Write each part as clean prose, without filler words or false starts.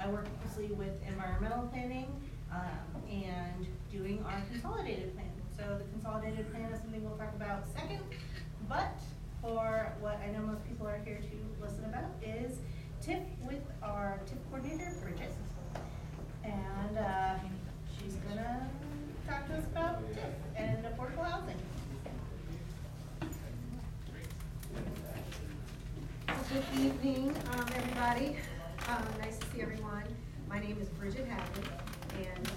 I work closely with environmental planning and doing our consolidated plan. So the consolidated plan is something we'll talk about second, but for what I know most people are here to listen about is TIF with our TIF coordinator, Bridget. And she's gonna talk to us about TIF and affordable housing. Good evening, everybody. Nice to see everyone. My name is Bridget Hadley, and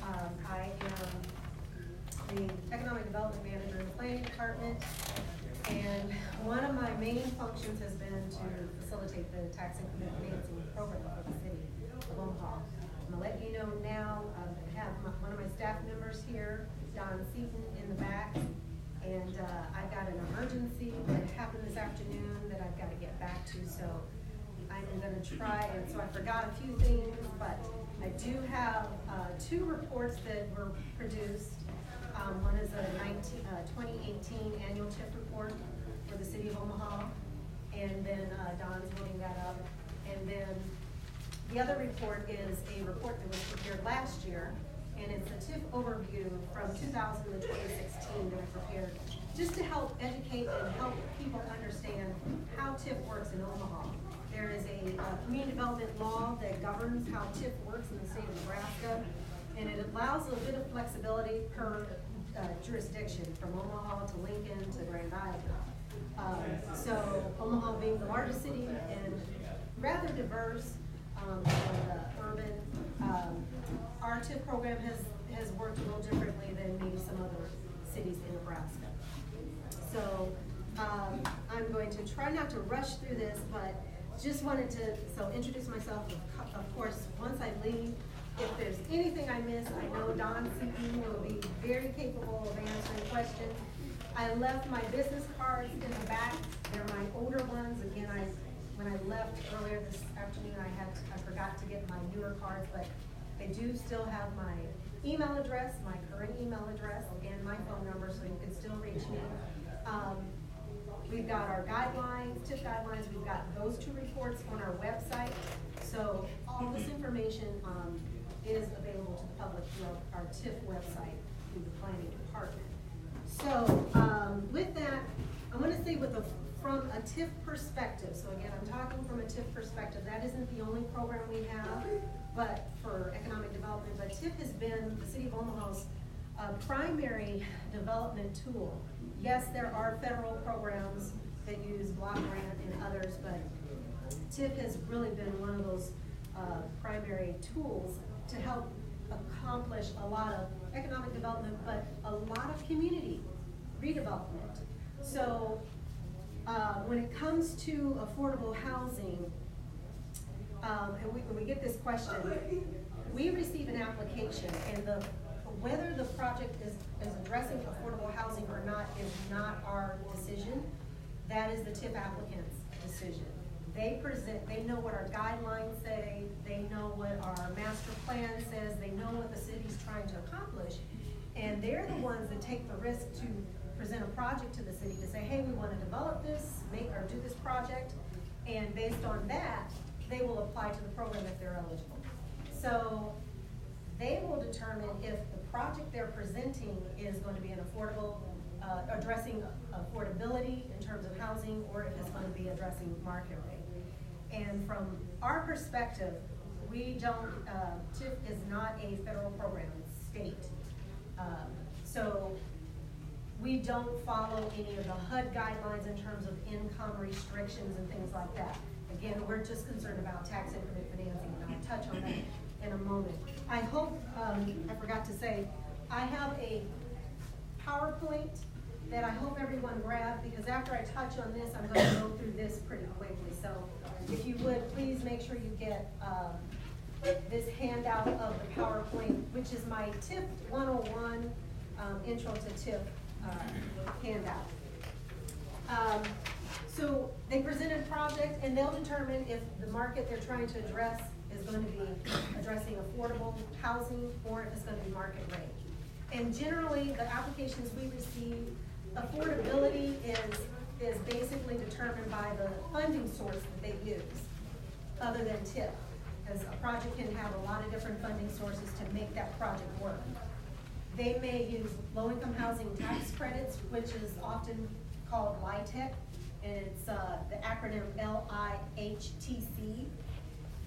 I am the Economic Development Manager in the Planning Department. And one of my main functions has been to facilitate the tax increment financing program for the city of Omaha. I'm gonna let you know now, I have one of my staff members here, Don Seaton, in the back. And I've got an emergency that happened this afternoon that I've got to get back to, so I'm going to try, and so I forgot a few things, but I do have two reports that were produced. One is a 2018 annual TIF report for the city of Omaha, and then Don's holding that up. And then the other report is a report that was prepared last year, and it's a TIF overview from 2000 to 2016 that I prepared just to help educate and help people understand how TIF works in Omaha. There is a community development law that governs how TIF works in the state of Nebraska, and it allows a bit of flexibility per jurisdiction, from Omaha to Lincoln to Grand Island. So Omaha being the largest city and rather diverse, and urban, our TIF program has worked a little differently than maybe some other cities in Nebraska. So I'm going to try not to rush through this, but just wanted to introduce myself. Of course, once I leave, if there's anything I miss, I know Don Seaton will be very capable of answering questions. I left my business cards in the back. They're my older ones. Again, when I left earlier this afternoon, I forgot to get my newer cards, but they do still have my email address, my current email address, and my phone number, so you can still reach me. We've got our guidelines, TIF guidelines. We've got those two reports on our website. So all this information is available to the public through our TIF website through the planning department. So with that, I'm going to say from a TIF perspective. So again, I'm talking from a TIF perspective. That isn't the only program we have, but for economic development. But TIF has been the city of Omaha's primary development tool. Yes, there are federal programs that use block grant and others, but TIF has really been one of those primary tools to help accomplish a lot of economic development, but a lot of community redevelopment. So when it comes to affordable housing, and when we get this question, we receive an application, and whether the project is addressing affordable housing or not is not our decision. That is the TIF applicant's decision. They know what our guidelines say, they know what our master plan says, they know what the city's trying to accomplish, and they're the ones that take the risk to present a project to the city to say, hey, we want to develop this, do this project, and based on that, they will apply to the program if they're eligible. So they will determine if the project they're presenting is going to be an affordable, addressing affordability in terms of housing, or if it's going to be addressing market rate. And from our perspective, we don't, TIF is not a federal program, it's state. So we don't follow any of the HUD guidelines in terms of income restrictions and things like that. Again, we're just concerned about tax increment financing, and I'll touch on that in a moment. I hope, I forgot to say, I have a PowerPoint that I hope everyone grabbed, because after I touch on this, I'm going to go through this pretty quickly. So if you would, please make sure you get this handout of the PowerPoint, which is my TIF 101 Intro to TIF handout. So they presented a project, and they'll determine if the market they're trying to address is going to be addressing affordable housing or if it's going to be market rate. And generally, the applications we receive, affordability is basically determined by the funding source that they use, other than TIF. because a project can have a lot of different funding sources to make that project work. They may use low-income housing tax credits, which is often called LIHTC, and it's the acronym LIHTC.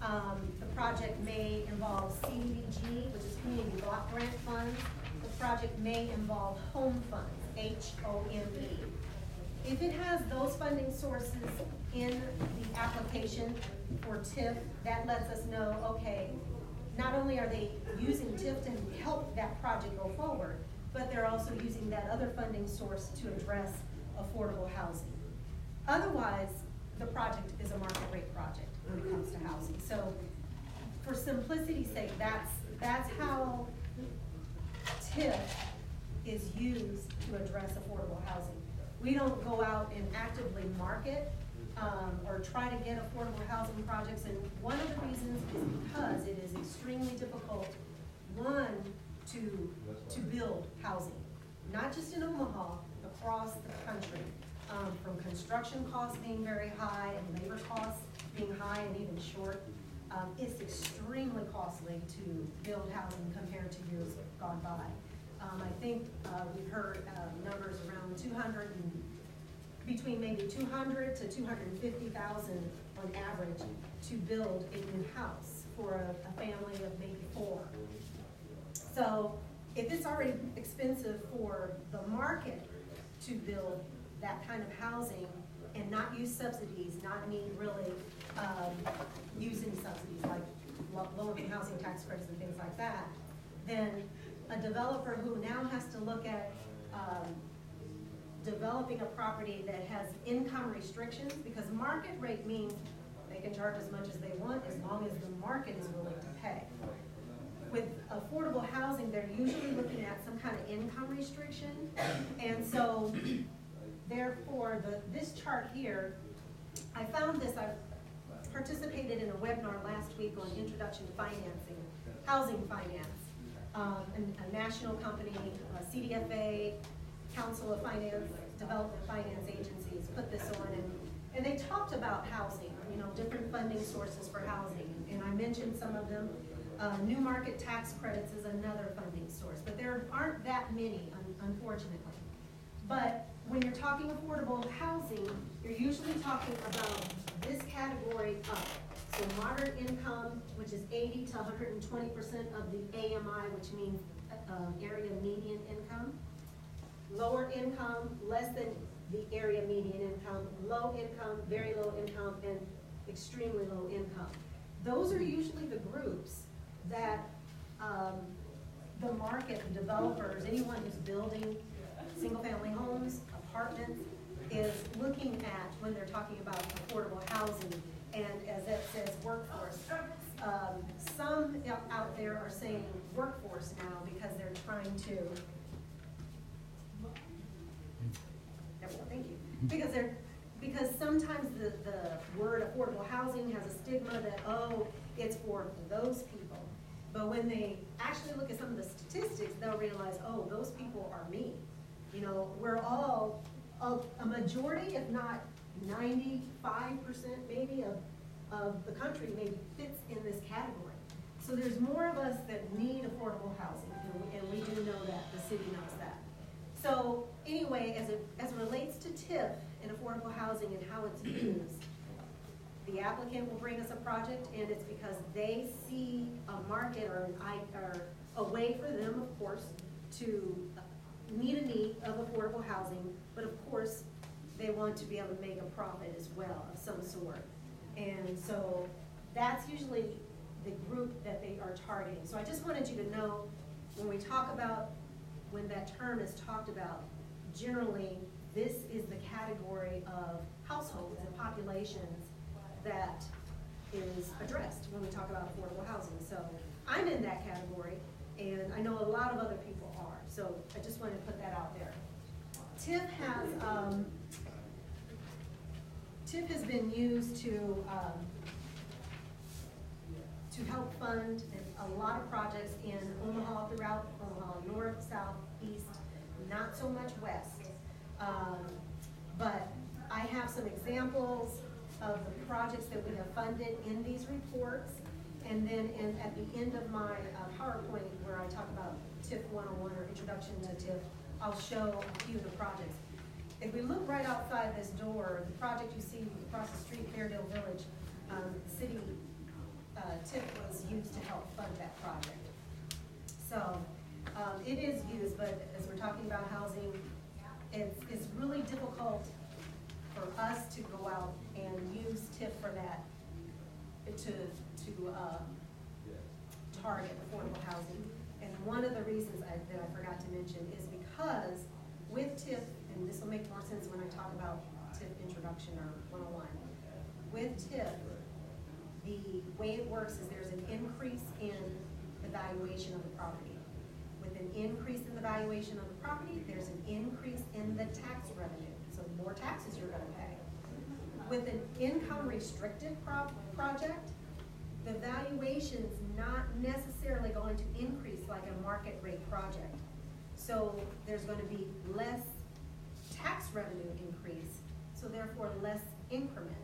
The project may involve CDBG, which is Community Block Grant Funds. The project may involve Home Funds, HOME. If it has those funding sources in the application for TIF, that lets us know, okay, not only are they using TIF to help that project go forward, but they're also using that other funding source to address affordable housing. Otherwise, the project is a market rate project when it comes to housing. So for simplicity's sake, that's how TIF is used to address affordable housing. We don't go out and actively market or try to get affordable housing projects, and one of the reasons is because it is extremely difficult, one, to build housing, not just in Omaha, across the country, from construction costs being very high and labor costs being high and even short. It's extremely costly to build housing compared to years gone by. I think we've heard numbers around between maybe 200 to 250,000 on average to build a new house for a family of maybe 4. So if it's already expensive for the market to build that kind of housing and not use subsidies, not need really use any subsidies like low-income housing tax credits and things like that, then a developer who now has to look at developing a property that has income restrictions, because market rate means they can charge as much as they want as long as the market is willing to pay. With affordable housing, they're usually looking at some kind of income restriction, and so therefore this chart here, I found this, I participated in a webinar last week on Introduction to Financing, Housing Finance, a national company, CDFA, Council of Finance, Development Finance Agencies put this on, and they talked about housing, different funding sources for housing, and I mentioned some of them. New market tax credits is another funding source, but there aren't that many, unfortunately. But when you're talking affordable housing, you're usually talking about this category up. So moderate income, which is 80 to 120% of the AMI, which means area median income. Lower income, less than the area median income. Low income, very low income, and extremely low income. Those are usually the groups that the market, the developers, anyone who's building single-family homes, apartments, is looking at when they're talking about affordable housing. And as it says, workforce. Some out there are saying workforce now because they're trying to. Thank you. Because sometimes the word affordable housing has a stigma that, oh, it's for those people. But when they actually look at some of the statistics, they'll realize, oh, those people are me. We're all, a majority, if not 95% maybe of the country maybe fits in this category. So there's more of us that need affordable housing, and we do know that, the city knows that. So anyway, as it relates to TIF and affordable housing and how it's used, the applicant will bring us a project, and it's because they see a market or a way for them, of course, to meet a need of affordable housing, but of course, they want to be able to make a profit as well of some sort. And so that's usually the group that they are targeting. So I just wanted you to know, when we talk about, when that term is talked about, generally, this is the category of households and populations that is addressed when we talk about affordable housing. So I'm in that category, and I know a lot of other people are. So I just wanted to put that out there. TIF has been used to help fund a lot of projects in Omaha, throughout Omaha, north, south, east, not so much west. But I have some examples of the projects that we have funded in these reports, And then at the end of my PowerPoint, where I talk about TIF 101 or Introduction to TIF, I'll show a few of the projects. If we look right outside this door, the project you see across the street, Fairdale Village, the city TIF was used to help fund that project. So it is used, but as we're talking about housing, it's really difficult for us to go out and use TIF for that, to target affordable housing. And one of the reasons that I forgot to mention is because with TIF, and this will make more sense when I talk about TIF introduction or 101, with TIF, the way it works is there's an increase in the valuation of the property. With an increase in the valuation of the property, there's an increase in the tax revenue. So the more taxes you're gonna pay. With an income restricted project, the valuation's not necessarily going to increase like a market rate project. So there's gonna be less tax revenue increase, so therefore less increment.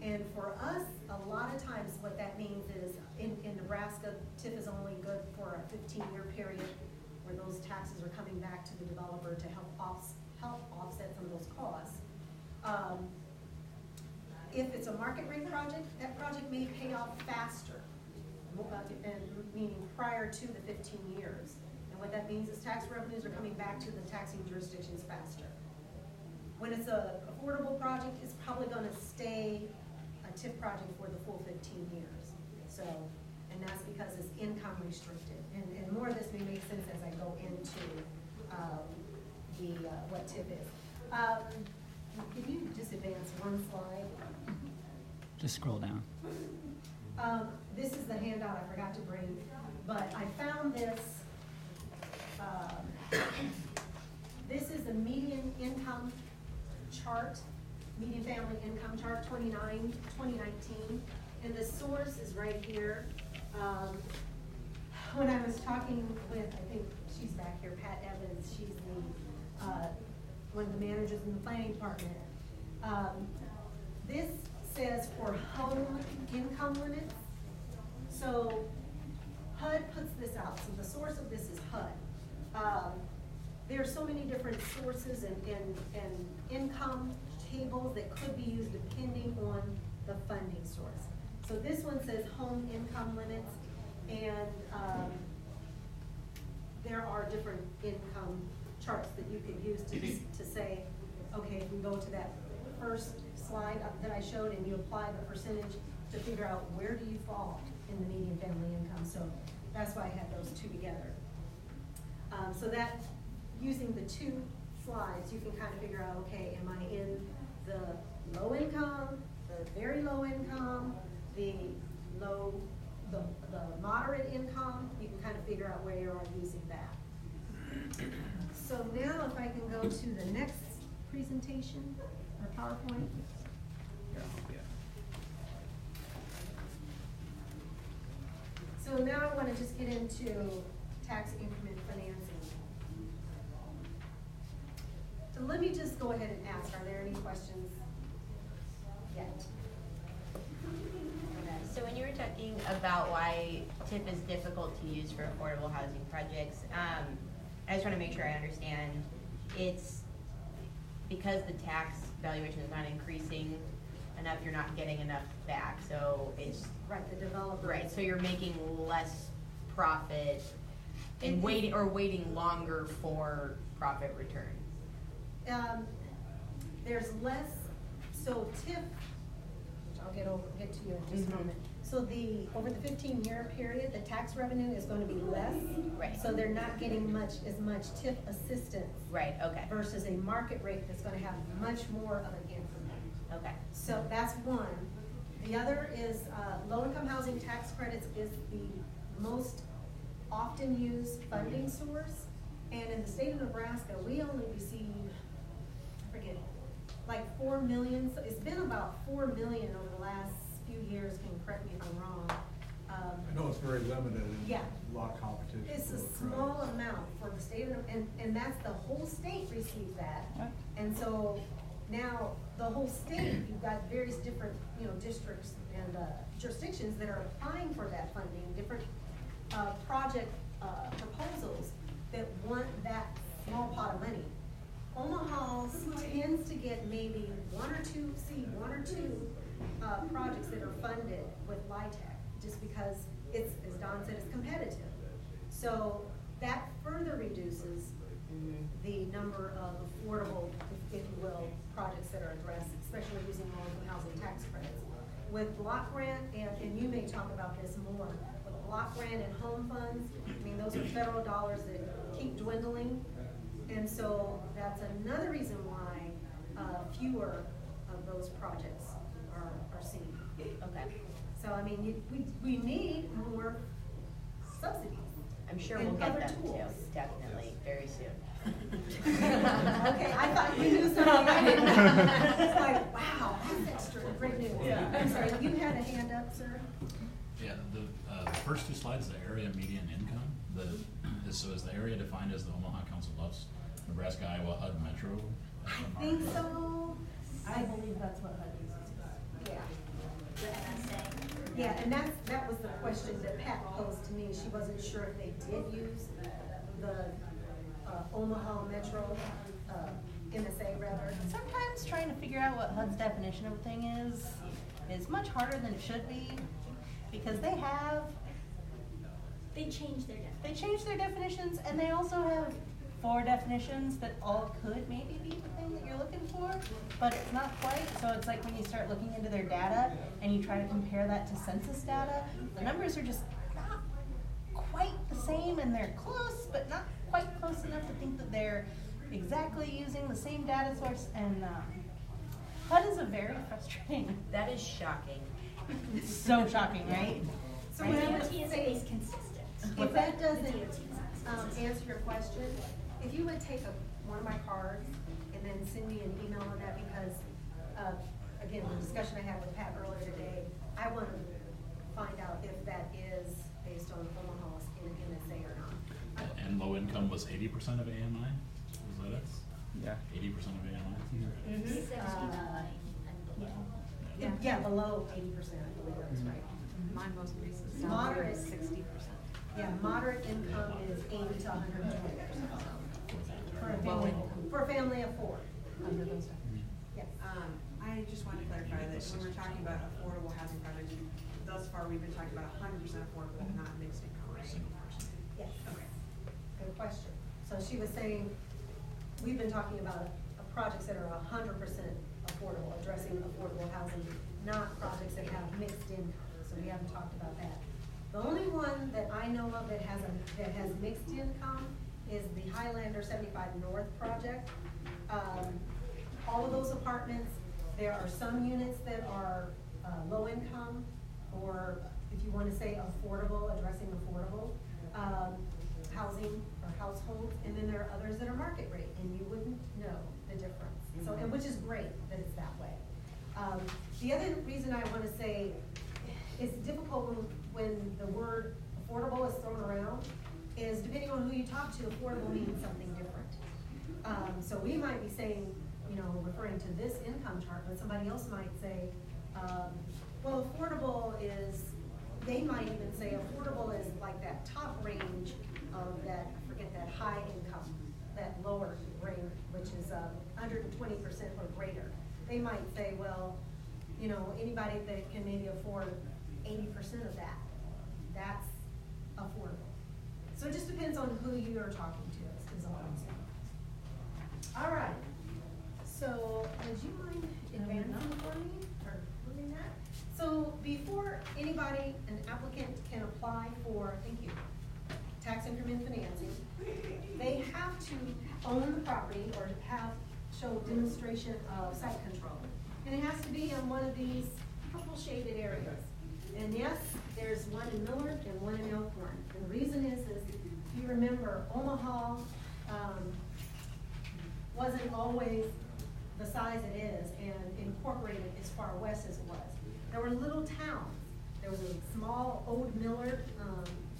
And for us, a lot of times what that means is in Nebraska, TIF is only good for a 15-year period where those taxes are coming back to the developer to help offset some of those costs. If it's a market rate project, that project may pay off faster, and meaning prior to the 15 years. And what that means is tax revenues are coming back to the taxing jurisdictions faster. When it's an affordable project, it's probably gonna stay a TIF project for the full 15 years. So, and that's because it's income restricted. And more of this may make sense as I go into what TIF is. Can you just advance one slide? Just scroll down. This is the handout I forgot to bring, but I found this. This is the median income chart, median family income chart 2019, and the source is right here. When I was talking with, I think she's back here, Pat Evans, she's the one of the managers in the planning department. This says for home income limits. So HUD puts this out. So the source of this is HUD. There are so many different sources and income tables that could be used depending on the funding source. So this one says home income limits, and there are different income charts that you could use to say, okay, if we go to that first slide that I showed and you apply the percentage to figure out where do you fall in the median family income. So that's why I had those two together. So that, using the two slides, you can kind of figure out, okay, am I in the low income, the very low income, the moderate income? You can kind of figure out where you are using that. So now if I can go to the next presentation, or PowerPoint. So now I want to just get into tax increment financing. So let me just go ahead and ask, are there any questions yet? So when you were talking about why TIF is difficult to use for affordable housing projects, I just want to make sure I understand. It's because the tax valuation is not increasing enough, you're not getting enough back. So it's right, the developer. Right, so you're making less profit and waiting longer for profit return. There's less, so TIF, which I'll get to you in just a moment. So over the 15-year period, the tax revenue is going to be less. Right. So they're not getting as much TIF assistance. Right, okay. Versus a market rate that's going to have much more of an increment. Okay. So that's one. The other is low-income housing tax credits is the most often used funding source. And in the state of Nebraska, we only receive, I forget, like 4 million. So it's been about 4 million over the last few years. Can you correct me if I'm wrong? I know it's very limited. Yeah. A lot of competition. It's a small amount for the state of, and that's the whole state receives that. And so Now, the whole state, you've got various different, districts and jurisdictions that are applying for that funding, different project proposals that want that small pot of money. Omaha tends to get maybe one or two projects that are funded with LIHTC, just because it's, as Don said, it's competitive. So that further reduces the number of affordable, if you will, projects that are addressed, especially using low-income housing tax credits. With block grant, and you may talk about this more, with block grant and home funds, I mean, those are federal dollars that keep dwindling. And so that's another reason why fewer of those projects are seen. Okay. So, I mean, we need more subsidies. I'm sure and we'll get other them tools. too, definitely, very soon. Okay, I thought you knew something I didn't know. It's like, wow, that's extra, great news. Yeah. I'm sorry, you had a hand up, sir? Yeah, the first two slides, the area median income, so is the area defined as the Omaha, Council Bluffs, Nebraska, Iowa, HUD Metro? I think so. I believe that's what HUD uses. Yeah. Yeah, and that was the question that Pat posed to me. She wasn't sure if they did use the Omaha Metro, MSA rather. Sometimes trying to figure out what HUD's definition of a thing is much harder than it should be, because they change their definitions, and they also have 4 definitions that all could maybe be the thing that you're looking for, but it's not quite. So it's like when you start looking into their data and you try to compare that to census data, the numbers are just not quite the same, and they're close, but not quite close enough to think that they're exactly using the same data source. And HUD is a very frustrating. That is shocking. It's so shocking, right? So Right. what I would DOT is say, always consistent. if that doesn't The DOT is answer your question, if you would take one of my cards and then send me an email on that, because, again, the discussion I had with Pat earlier today, I want to find out if that is based on Omaha's in MSA or not. And low income was 80% of AMI? Was that it? Yeah. 80% of AMI? Mm-hmm. 79 and below. Yeah, below 80%, I believe that's right. Mine most recent Moderate. salary is 60%. Yeah, moderate income is 80 to 120%. For a family of 4. Under those. Yes. I just want to clarify that when we're talking about affordable housing projects, thus far we've been talking about 100% affordable, not mixed income, right? Single person. Yes. Okay. Good question. So she was saying, we've been talking about projects that are 100% affordable, addressing affordable housing, not projects that have mixed income. So we haven't talked about that. The only one that I know of that has mixed income is the Highlander 75 North project. All of those apartments, there are some units that are low income, or if you want to say affordable, addressing affordable housing or households, and then there are others that are market rate, and you wouldn't know the difference. So, and which is great that it's that way. The other reason I want to say it's difficult when the word affordable is thrown around is, depending on who you talk to, affordable means something different. So we might be saying, referring to this income chart, but somebody else might say, well, affordable is, they might even say affordable is like that top range of that, I forget, that high income, that lower range, which is 120% or greater. They might say, well, anybody that can maybe afford 80% of that, that's affordable. So it just depends on who you're talking to, is all I'm saying. All right. So would you mind advancing for me, or moving that? So before anybody, an applicant can apply for, thank you, tax increment financing, they have to own the property or show demonstration of site control. And it has to be in one of these purple shaded areas. And yes, there's one in Millard and one in Elkhorn. And the reason is if you remember, Omaha wasn't always the size it is and incorporated as far west as it was. There were little towns. There was a small Old Millard,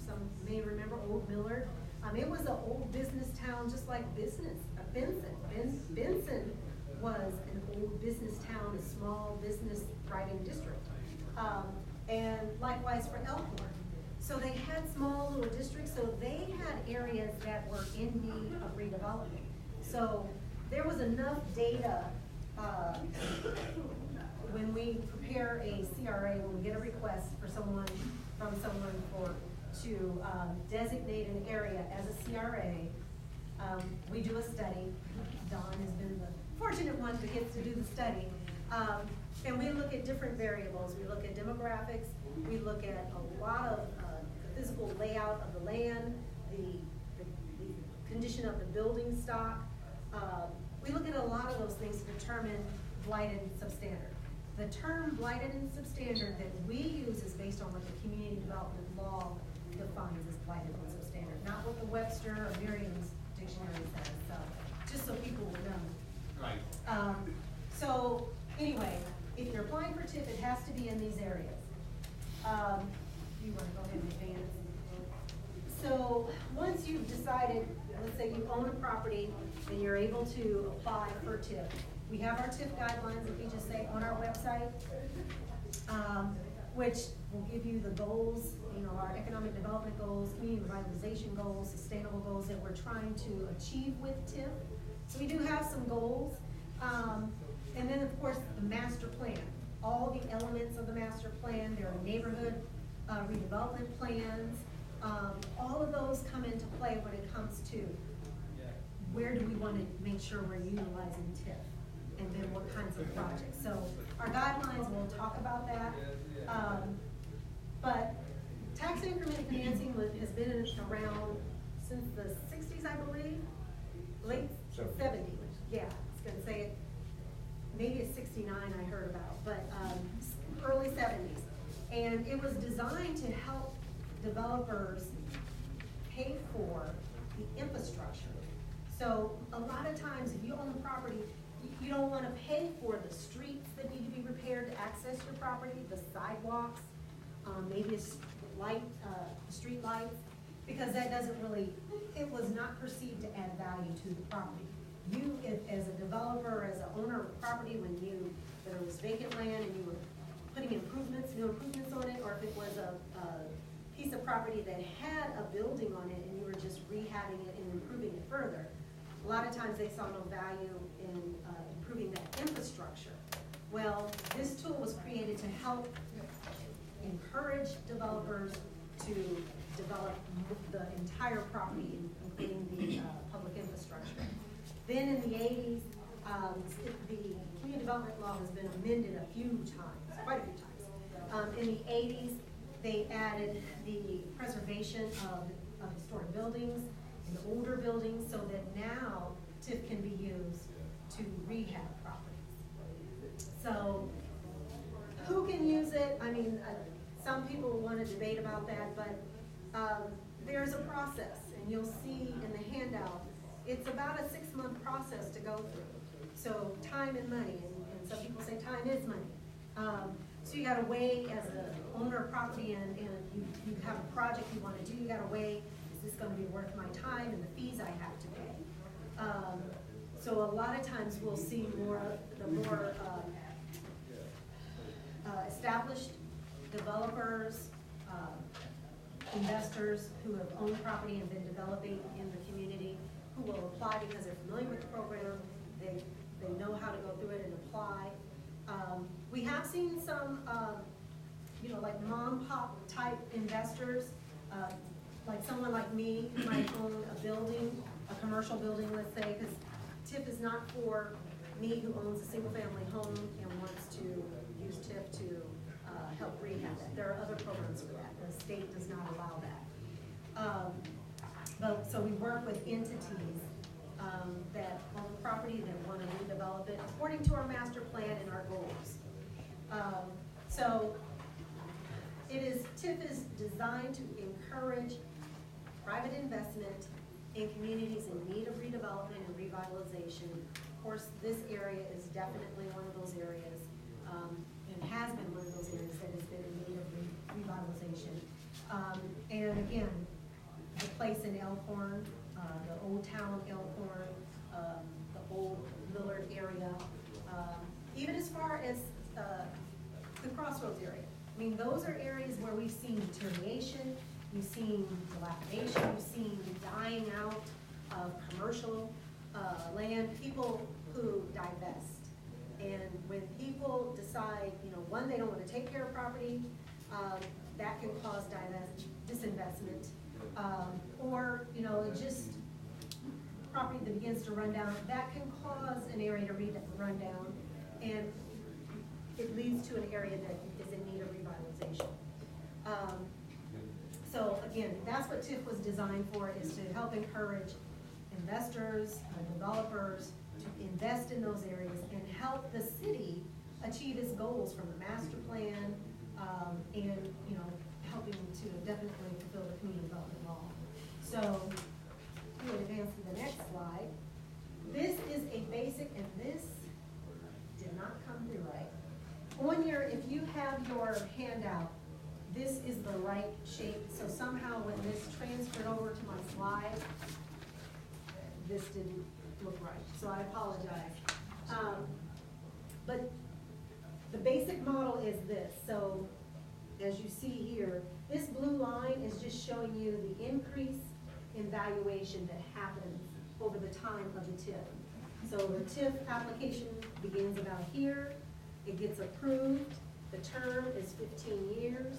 some may remember Old Millard. It was an old business town, just like Benson. Benson was an business town, a small business thriving district. And likewise for Elkhorn. So they had small little districts, so they had areas that were in need of redevelopment. So there was enough data, when we prepare a CRA, when we get a request for someone, from someone to designate an area as a CRA, we do a study. Dawn has been the fortunate one that gets to do the study. And we look at different variables. We look at demographics. We look at a lot of the physical layout of the land, the condition of the building stock. We look at a lot of those things to determine blighted and substandard. The term blighted and substandard that we use is based on what the community development law defines as blighted and substandard, not what the Webster or Merriam's dictionary says. So just so people will know. Right. So anyway, if you're applying for TIF, it has to be in these areas. You want to go ahead and advance. So once you've decided, let's say you own a property and you're able to apply for TIF. We have our TIF guidelines, if you just say, on our website, which will give you the goals, you know, our economic development goals, community revitalization goals, sustainable goals that we're trying to achieve with TIF. So we do have some goals. And then, of course, the master plan. All the elements of the master plan, there are neighborhood redevelopment plans. All of those come into play when it comes to where do we want to make sure we're utilizing TIF, and then what kinds of projects. So our guidelines will talk about that. But tax increment financing has been around since the 60s, I believe, late 70s. Yeah, I was gonna say it. Maybe it's 69 I heard about, but early 70s. And it was designed to help developers pay for the infrastructure. So a lot of times if you own a property, you don't want to pay for the streets that need to be repaired to access your property, the sidewalks, maybe it's street lights, because that doesn't really, it was not perceived to add value to the property. You, as a developer, as an owner of property, when there was vacant land and you were putting improvements, new improvements on it, or if it was a piece of property that had a building on it and you were just rehabbing it and improving it further, a lot of times they saw no value in improving that infrastructure. Well, this tool was created to help encourage developers to develop the entire property, including the public infrastructure. Then in the 80s, the community development law has been amended a few times, quite a few times. In the 80s, they added the preservation of historic buildings and older buildings, so that now TIF can be used to rehab properties. So who can use it? I mean, some people want to debate about that, but there's a process, and you'll see in the handout, it's about a 6-month process to go through. So time and money, and some people say time is money. So you gotta weigh, as an owner of property, and you have a project you wanna do, you gotta weigh, is this gonna be worth my time and the fees I have to pay? So a lot of times we'll see the more established developers, investors who have owned property and been developing in the community, who will apply because they're familiar with the program, they know how to go through it and apply. We have seen some, like mom-pop type investors, like someone like me who might own a building, a commercial building, let's say, because TIF is not for me who owns a single-family home and wants to use TIF to help rehab that. There are other programs for that. The state does not allow that. So we work with entities that own property that want to redevelop it according to our master plan and our goals. So TIF is designed to encourage private investment in communities in need of redevelopment and revitalization. Of course, this area is definitely one of those areas, and has been one of those areas that has been in need of revitalization. And again, the place in Elkhorn, the old town of Elkhorn, the old Millard area, even as far as the crossroads area. I mean, those are areas where we've seen deterioration, we've seen dilapidation, we've seen dying out of commercial land, people who divest. And when people decide, you know, one, they don't want to take care of property, that can cause disinvestment. Or, you know, it just, property that begins to run down, that can cause an area to run down, and it leads to an area that is in need of revitalization. So again, that's what TIF was designed for, is to help encourage investors, developers to invest in those areas and help the city achieve its goals from the master plan, and, you know, helping to definitely fulfill the community development law. So, we'll advance to the next slide. This is a basic, and this did not come through right. On your, if you have your handout, this is the right shape. So somehow when this transferred over to my slide, this didn't look right. So I apologize. But the basic model is this. So as you see here, this blue line is just showing you the increase in valuation that happens over the time of the TIF. So the TIF application begins about here, it gets approved, the term is 15 years,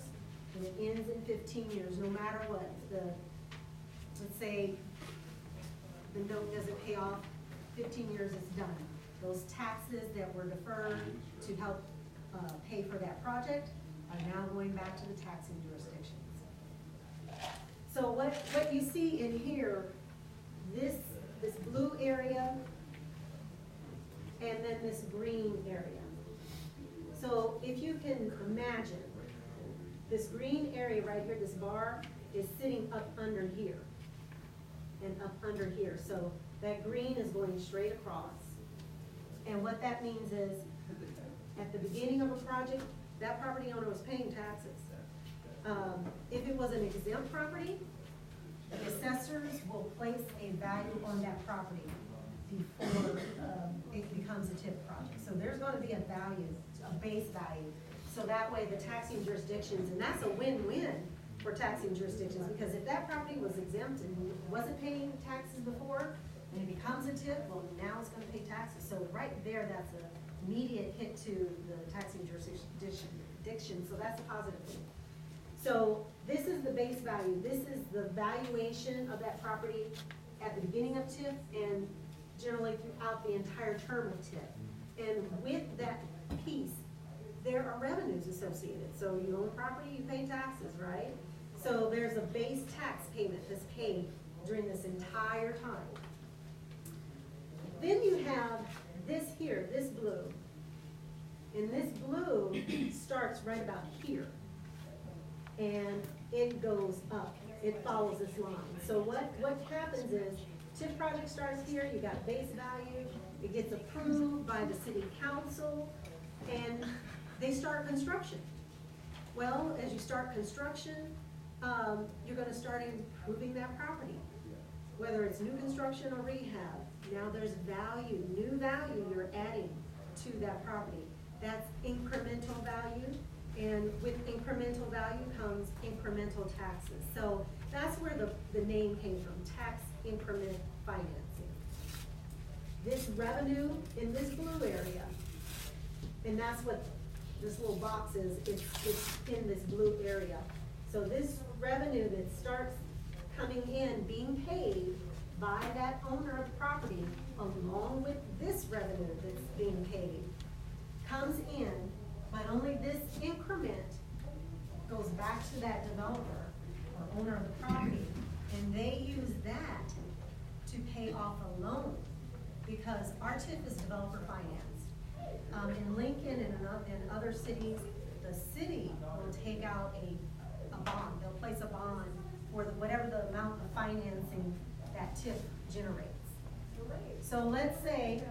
and it ends in 15 years, no matter what. Let's say the note doesn't pay off, 15 years is done. Those taxes that were deferred to help pay for that project are now going back to the taxing jurisdictions. So what you see in here, this blue area, and then this green area. So if you can imagine, this green area right here, this bar, is sitting up under here and up under here. So that green is going straight across. And what that means is, at the beginning of a project, that property owner was paying taxes. If it was an exempt property, the assessors will place a value on that property before it becomes a TIF project. So there's going to be a value, a base value. So that way the taxing jurisdictions, and that's a win-win for taxing jurisdictions, because if that property was exempt and wasn't paying taxes before, and it becomes a TIF, well, now it's going to pay taxes. So right there, that's an immediate hit to the taxing jurisdiction, so that's a positive thing. So this is the base value. This is the valuation of that property at the beginning of TIF and generally throughout the entire term of TIF. And with that piece, there are revenues associated. So you own property, you pay taxes, right? So there's a base tax payment that's paid during this entire time. Then you have this here, this blue. And this blue starts right about here. And it goes up. It follows this line. So what happens is, TIF project starts here, you got base value, it gets approved by the city council, and they start construction. Well, as you start construction, you're gonna start improving that property. Whether it's new construction or rehab, now there's value, new value you're adding to that property. That's incremental value, and with incremental value comes incremental taxes. So that's where the name came from, tax increment financing. This revenue in this blue area, and that's what this little box is, it's in this blue area. So this revenue that starts coming in, being paid by that owner of the property, along with this revenue that's being paid, comes in, but only this increment goes back to that developer or owner of the property, and they use that to pay off a loan, because our TIF is developer financed. In Lincoln and other cities, the city will take out a bond. They'll place a bond for whatever the amount of financing that TIF generates. So let's say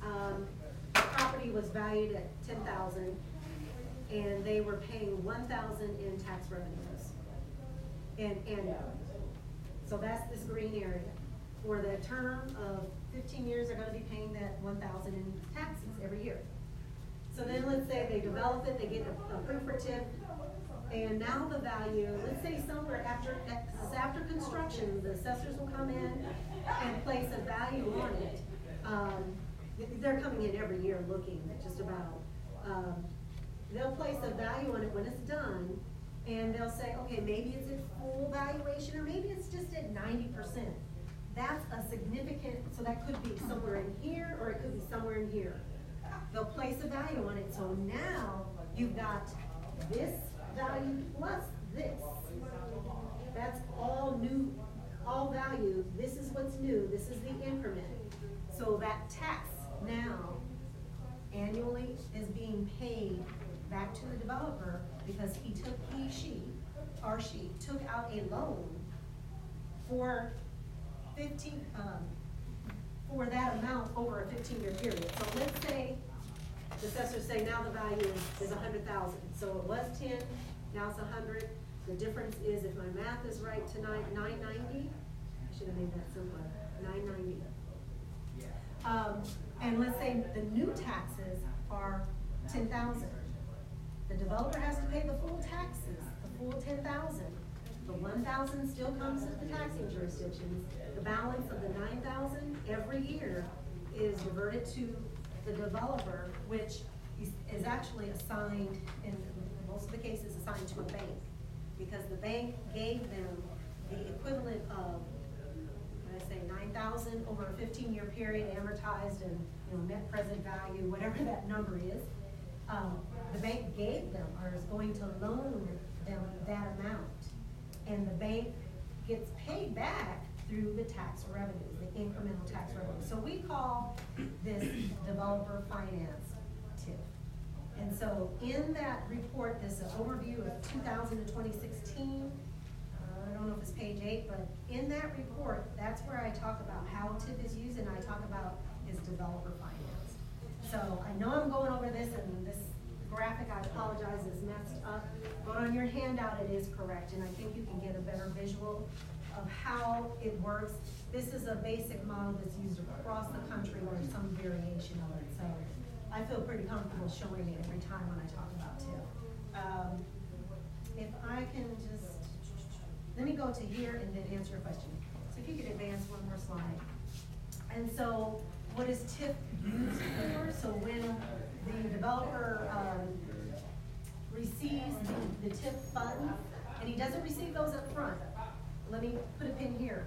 the property was valued at $10,000 and they were paying $1,000 in tax revenues and annually. So that's this green area. For the term of 15 years, they're gonna be paying that 1,000 in taxes every year. So then let's say they develop it, they get approved for TIF, and now the value, let's say somewhere after construction, the assessors will come in and place a value on it. They're coming in every year looking at just about, they'll place a value on it when it's done, and they'll say, okay, maybe it's at full valuation, or maybe it's just at 90%. That's a significant, so that could be somewhere in here, or it could be somewhere in here. They'll place a value on it, so now you've got this value plus this. That's all new, all value, this is what's new, this is the increment. So that tax now annually is being paid back to the developer because she took out a loan for for that amount over a 15-year period. So let's say the assessors say now the value is 100,000. So it was 10, now it's 100. The difference is, if my math is right tonight, 990. I should have made that simpler. 990. And let's say the new taxes are 10,000. The developer has to pay the full taxes, the full 10,000. The 1,000 still comes to the taxing jurisdictions. The balance of the 9,000 every year is diverted to the developer, which is actually assigned, in most of the cases, assigned to a bank, because the bank gave them the equivalent of, what did I say, 9,000 over a 15-year period, amortized and net present value, whatever that number is. The bank gave them, or is going to loan them that amount. And the bank gets paid back through the tax revenues, the incremental tax revenues. So we call this developer finance TIF. And so in that report, this overview of 2000 to 2016, I don't know if it's page 8, but in that report, that's where I talk about how TIF is used, and I talk about is developer finance. So I know I'm going over this, and this graphic, I apologize, is messed up, but on your handout it is correct, and I think you can get a better visual of how it works. This is a basic model that's used across the country, or some variation of it, so I feel pretty comfortable showing it every time when I talk about TIF. If I can just, let me go to here and then answer your question. So if you could advance one more slide. And so what is TIF used for? So when the developer receives the TIF funds, and he doesn't receive those up front. Let me put a pin here.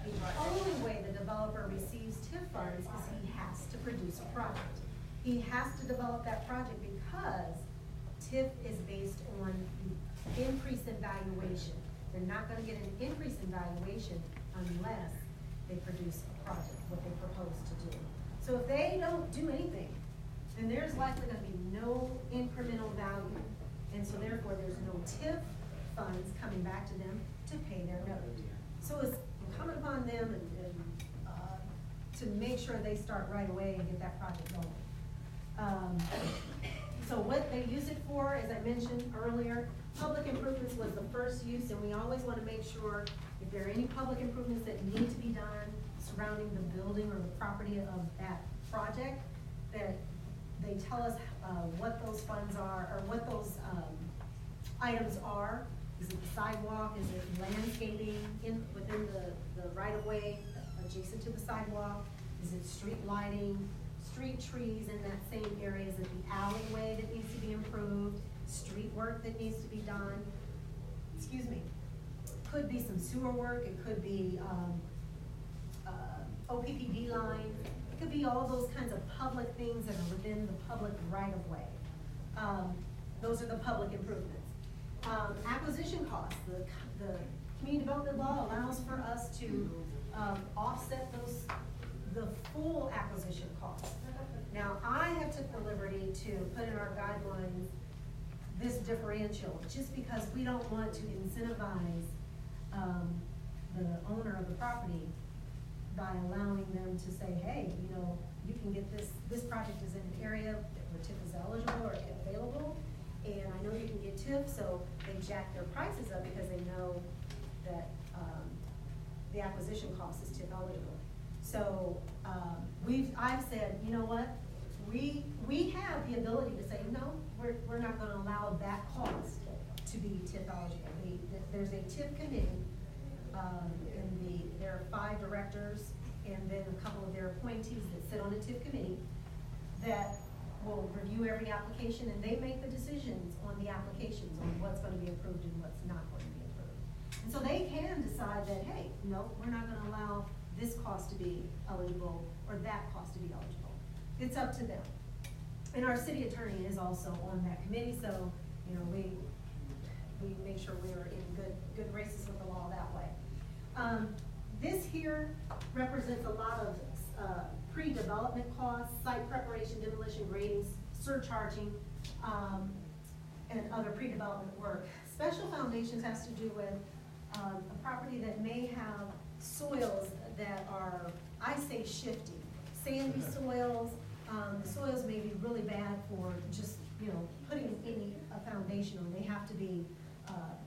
The only way the developer receives TIF funds is he has to produce a project. He has to develop that project because TIF is based on the increase in valuation. They're not going to get an increase in valuation unless they produce a project, what they propose to do. So if they don't do anything, then there's likely going to be no incremental value. And so therefore there's no TIF funds coming back to them to pay their note. So it's incumbent upon them to make sure they start right away and get that project going. So what they use it for, as I mentioned earlier, public improvements was the first use, and we always want to make sure if there are any public improvements that need to be done surrounding the building or the property of that project, that they tell us what those funds are, or what those items are. Is it the sidewalk? Is it landscaping within the right-of-way adjacent to the sidewalk? Is it street lighting, street trees in that same area? Is it the alleyway that needs to be improved? Street work that needs to be done? Excuse me. Could be some sewer work. It could be OPPD line. It could be all those kinds of public things that are within the public right-of-way. Those are the public improvements. Acquisition costs. The community development law allows for us to offset the full acquisition costs. Now, I have took the liberty to put in our guidelines this differential, just because we don't want to incentivize the owner of the property by allowing them to say, hey, you can get this project is in an area where TIF is eligible or available, and I know you can get TIF, so they jack their prices up because they know that the acquisition cost is TIF eligible. So, I've said, you know what? We have the ability to say, no, we're not gonna allow that cost to be TIF eligible. There's a TIF committee, there are 5 directors and then a couple of their appointees that sit on a TIF committee that will review every application, and they make the decisions on the applications, on what's gonna be approved and what's not going to be approved. And so they can decide that, hey, no, we're not gonna allow this cost to be eligible or that cost to be eligible. It's up to them. And our city attorney is also on that committee, so, you know, we make sure we're in good graces with the law that way. This here represents a lot of pre-development costs, site preparation, demolition, grading, surcharging, and other pre-development work. Special foundations has to do with a property that may have soils that are, I say, shifty. Sandy soils, the soils may be really bad for just, you know, putting a foundation on. They have to be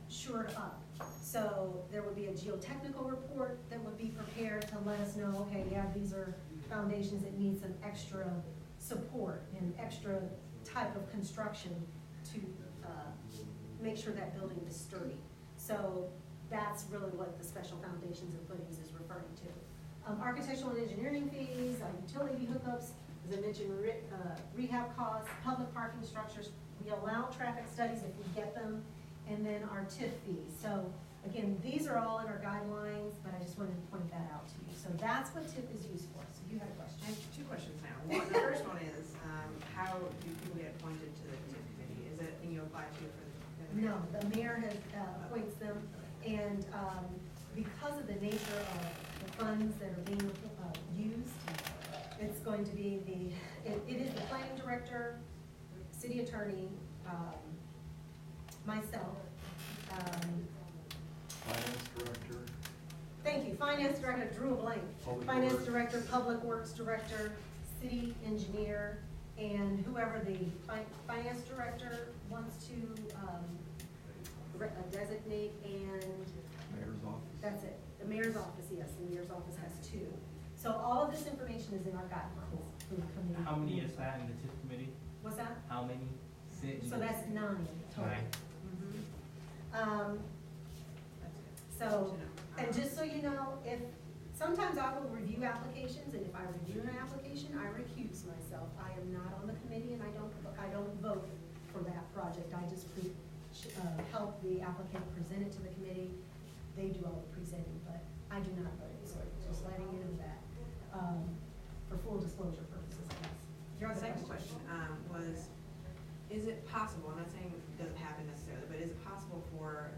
shored up. So there would be a geotechnical report that would be prepared to let us know, okay, yeah, these are foundations that need some extra support and extra type of construction to make sure that building is sturdy. So that's really what the special foundations and footings is referring to. Architectural and engineering fees, utility hookups, as I mentioned, rehab costs, public parking structures. We allow traffic studies if we get them, and then our TIF fees. So again, these are all in our guidelines, but I just wanted to point that out to you. So that's what TIF is used for. So you had a question. I have 2 questions now. One, the first one is, how do people get appointed to the TIF committee? Is it a thing you apply to for the? No, the mayor has appoints them, and because of the nature of the funds that are being used, it's going to be it is the planning director, city attorney, myself. Finance director. Thank you, finance director, drew a blank. Public Finance Works. director, public works director, city engineer, and whoever the finance director wants to designate, and Mayor's office. that's it. The mayor's office, yes, the mayor's office has 2. So all of this information is in our guidelines for the committee. How many is that in the TIF committee? What's that? How many sit in So the- that's 9 total. 9. Mhm. So, and just so you know, if, sometimes I will review applications, and if I review an application, I recuse myself. I am not on the committee, and I don't vote for that project. I just help the applicant present it to the committee. They do all the presenting, but I do not vote, so just letting you know that, for full disclosure purposes, I guess. Your other Second question, was, is it possible, I'm not saying it doesn't happen necessarily, but is it possible for,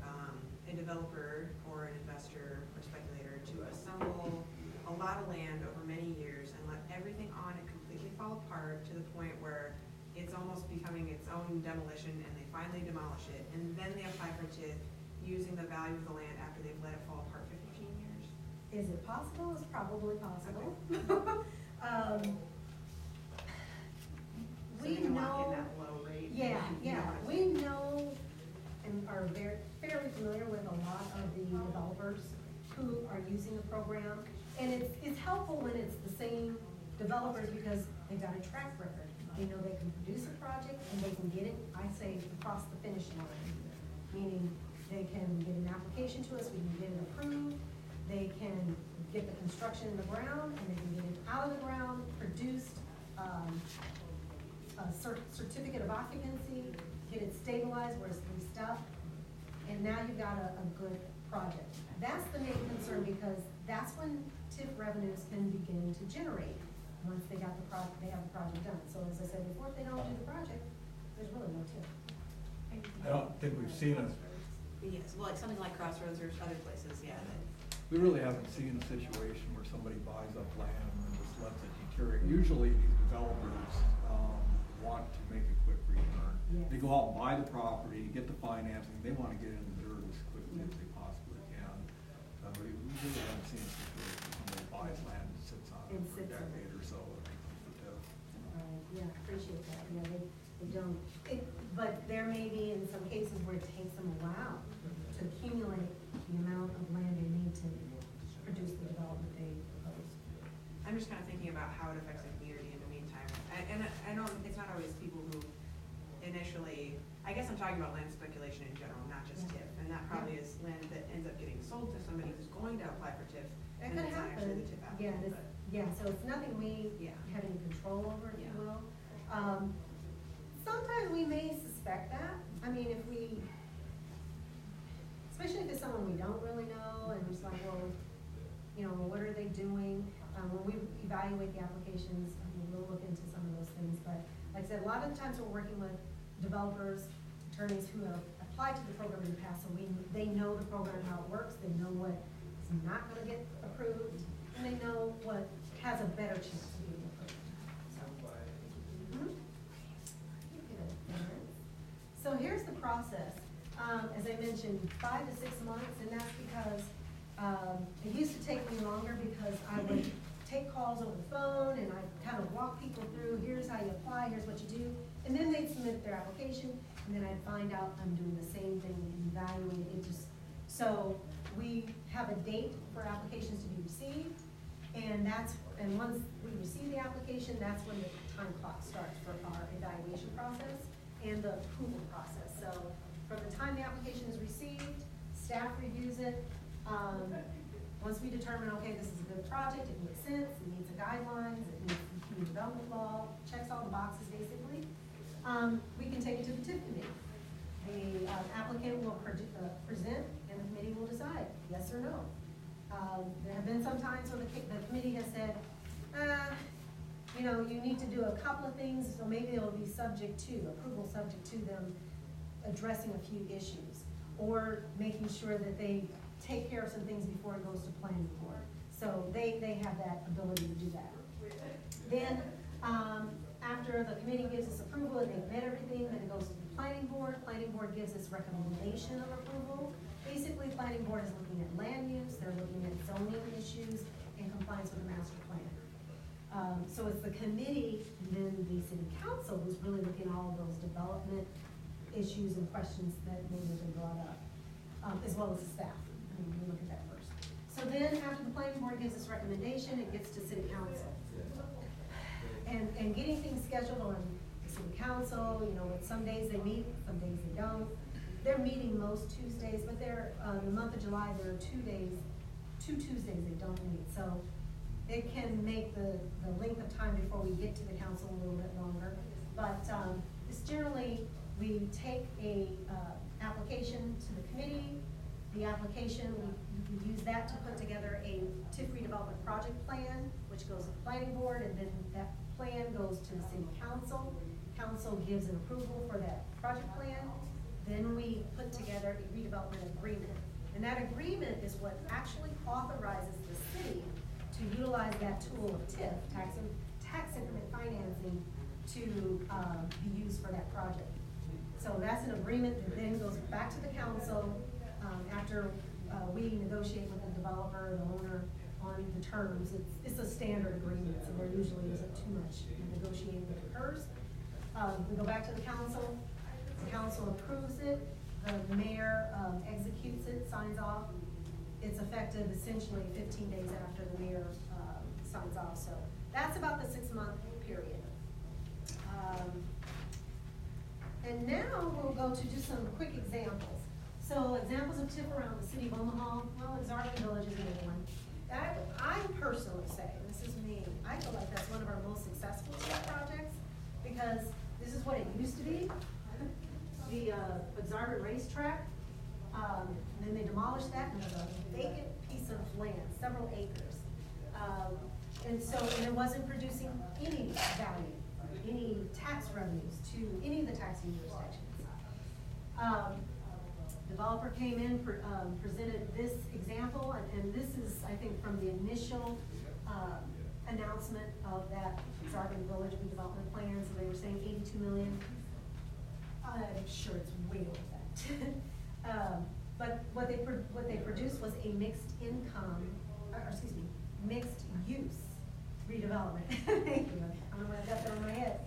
a developer or an investor or speculator to assemble a lot of land over many years and let everything on it completely fall apart to the point where it's almost becoming its own demolition, and they finally demolish it, and then they apply for TIF using the value of the land after they've let it fall apart for 15 years? Is it possible? It's probably possible. So We they can lock in know, that low rate. yeah, You know yeah, what I'm we saying? know and are fairly familiar with a lot of the developers who are using the program. And it's helpful when it's the same developers because they've got a track record. They know they can produce a project and they can get it, I say, across the finish line. Meaning they can get an application to us, we can get it approved, they can get the construction in the ground, and they can get it out of the ground, produced, a certificate of occupancy, get it stabilized where it's leased up, and now you've got a good project. That's the main concern because that's when TIF revenues can begin to generate, once they got the project, they have the project done. So as I said before, if they don't do the project, there's really no TIF. I don't think we've seen it. Yes, well, like something like Crossroads or other places, yeah, that. We really haven't seen a situation where somebody buys up land and then just lets it deteriorate. Usually these developers, want to make a quick return. Yes. They go out and buy the property, get the financing, they wanna get in the dirt as quickly as they possibly can. We really haven't seen a situation where somebody buys land and sits on it And for a sits on it. decade or so and then comes to TIF. Right, yeah, appreciate that, yeah, they don't, but there may be in some cases where it takes them a while to accumulate the amount of land they need to produce the development they propose. I'm talking about land speculation in general, not just TIF, and that probably is land that ends up getting sold to somebody who's going to apply for TIF, That and could it's not actually happen. the TIF Yeah, applicant, this, but. yeah, so it's nothing we Yeah. have any control over, if you Yeah. will. Sometimes we may suspect that. I mean, if we, especially if it's someone we don't really know, and it's like, well, you know, what are they doing? When we evaluate the applications, I mean, we'll look into some of those things, but like I said, a lot of the times we're working with developers, attorneys who have applied to the program in the past, so they know the program, how it works, they know what is not gonna get approved, and they know what has a better chance of being approved. So, So here's the process. As I mentioned, 5 to 6 months, and that's because it used to take me longer because I would take calls over the phone and I'd kind of walk people through, here's how you apply, here's what you do, and then they'd submit their application, and then I'd find out I'm doing the same thing and evaluate it. So we have a date for applications to be received, and once we receive the application, that's when the time clock starts for our evaluation process and the approval process. So from the time the application is received, staff reviews it. Once we determine, okay, this is a good project, it makes sense, it meets the guidelines, it meets the community development law, checks all the boxes basically, we can take it to the TIF committee. The applicant will present and the committee will decide, yes or no. There have been some times where the committee has said, you know, you need to do a couple of things, so maybe it'll be approval subject to them addressing a few issues, or making sure that they take care of some things before it goes to planning board. So they have that ability to do that. Then, after the committee gives us approval and they've met everything, then it goes to the planning board. Planning board gives us recommendation of approval. Basically, planning board is looking at land use, they're looking at zoning issues and compliance with the master plan. So it's the committee and then the city council who's really looking at all of those development issues and questions that may have been brought up, as well as the staff. I mean, we look at that first. So then after the planning board gives us recommendation, it gets to city council. And getting things scheduled on the city council, you know, some days they meet, some days they don't. They're meeting most Tuesdays, but the month of July, there are 2 Tuesdays they don't meet. So it can make the length of time before we get to the council a little bit longer. But it's generally, we take a application to the committee. The application, we use that to put together a TIF redevelopment project plan, which goes to the planning board, and then that plan goes to the city council. Council gives an approval for that project plan. Then we put together a redevelopment agreement. And that agreement is what actually authorizes the city to utilize that tool of TIF, tax increment financing, to be used for that project. So that's an agreement that then goes back to the council after we negotiate with the developer, the owner, on the terms. It's a standard agreement, so there usually isn't too much negotiating that occurs. We go back to the council approves it, the mayor executes it, signs off. It's effective essentially 15 days after the mayor signs off. So that's about the 6-month period. And now we'll go to just some quick examples. So examples of TIF around the city of Omaha, well, Exarban Village is another one. I personally say, and this is me, I feel like that's one of our most successful TIF projects because this is what it used to be, the Exarban racetrack. And then they demolished that and there's a vacant piece of land, several acres. And it wasn't producing any value, any tax revenues to any of the taxing jurisdictions. Developer came in, presented this example, and this is, I think, from the initial announcement of that Exarban Village redevelopment plan. So they were saying 82 million. I'm sure it's way over that. But what they produced was a mixed use redevelopment. Thank you. I don't know why I got that in my head.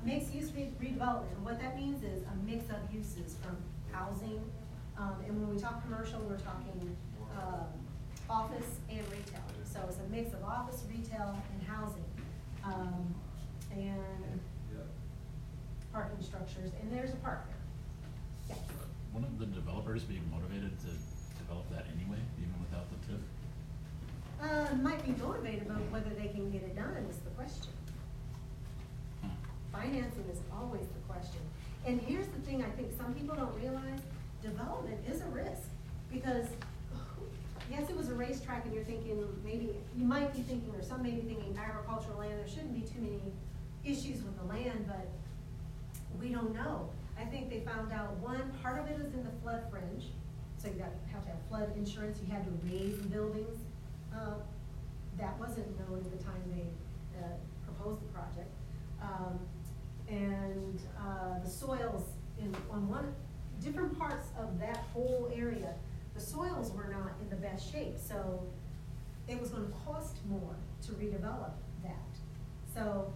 Mixed use redevelopment. And what that means is a mix of uses from housing, and when we talk commercial, we're talking office and retail. So it's a mix of office, retail, and housing, and parking structures. And there's a park there. developers be motivated to develop that anyway, even without the TIF? Might be motivated, but whether they can get it done is the question. Financing is always the question. And here's the thing I think some people don't realize, development is a risk. Because, yes, it was a racetrack and you're thinking, maybe, you might be thinking, or some may be thinking agricultural land, there shouldn't be too many issues with the land, but we don't know. I think they found out, one, part of it is in the flood fringe. So you have to have flood insurance, you had to raise buildings. That wasn't known at the time they proposed the project. The soils on different parts of that whole area, the soils were not in the best shape. So it was gonna cost more to redevelop that. So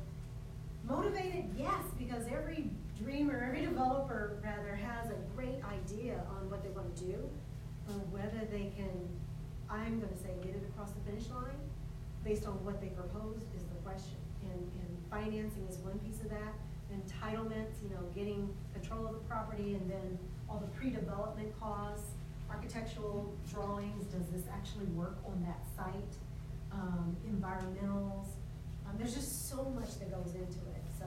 motivated, yes, because every dreamer, every developer rather has a great idea on what they wanna do, whether they can, I'm gonna say, get it across the finish line based on what they proposed is the question. And financing is one piece of that. Entitlements, getting control of the property, and then all the pre-development costs, architectural drawings, does this actually work on that site? Environmentals, there's just so much that goes into it, so.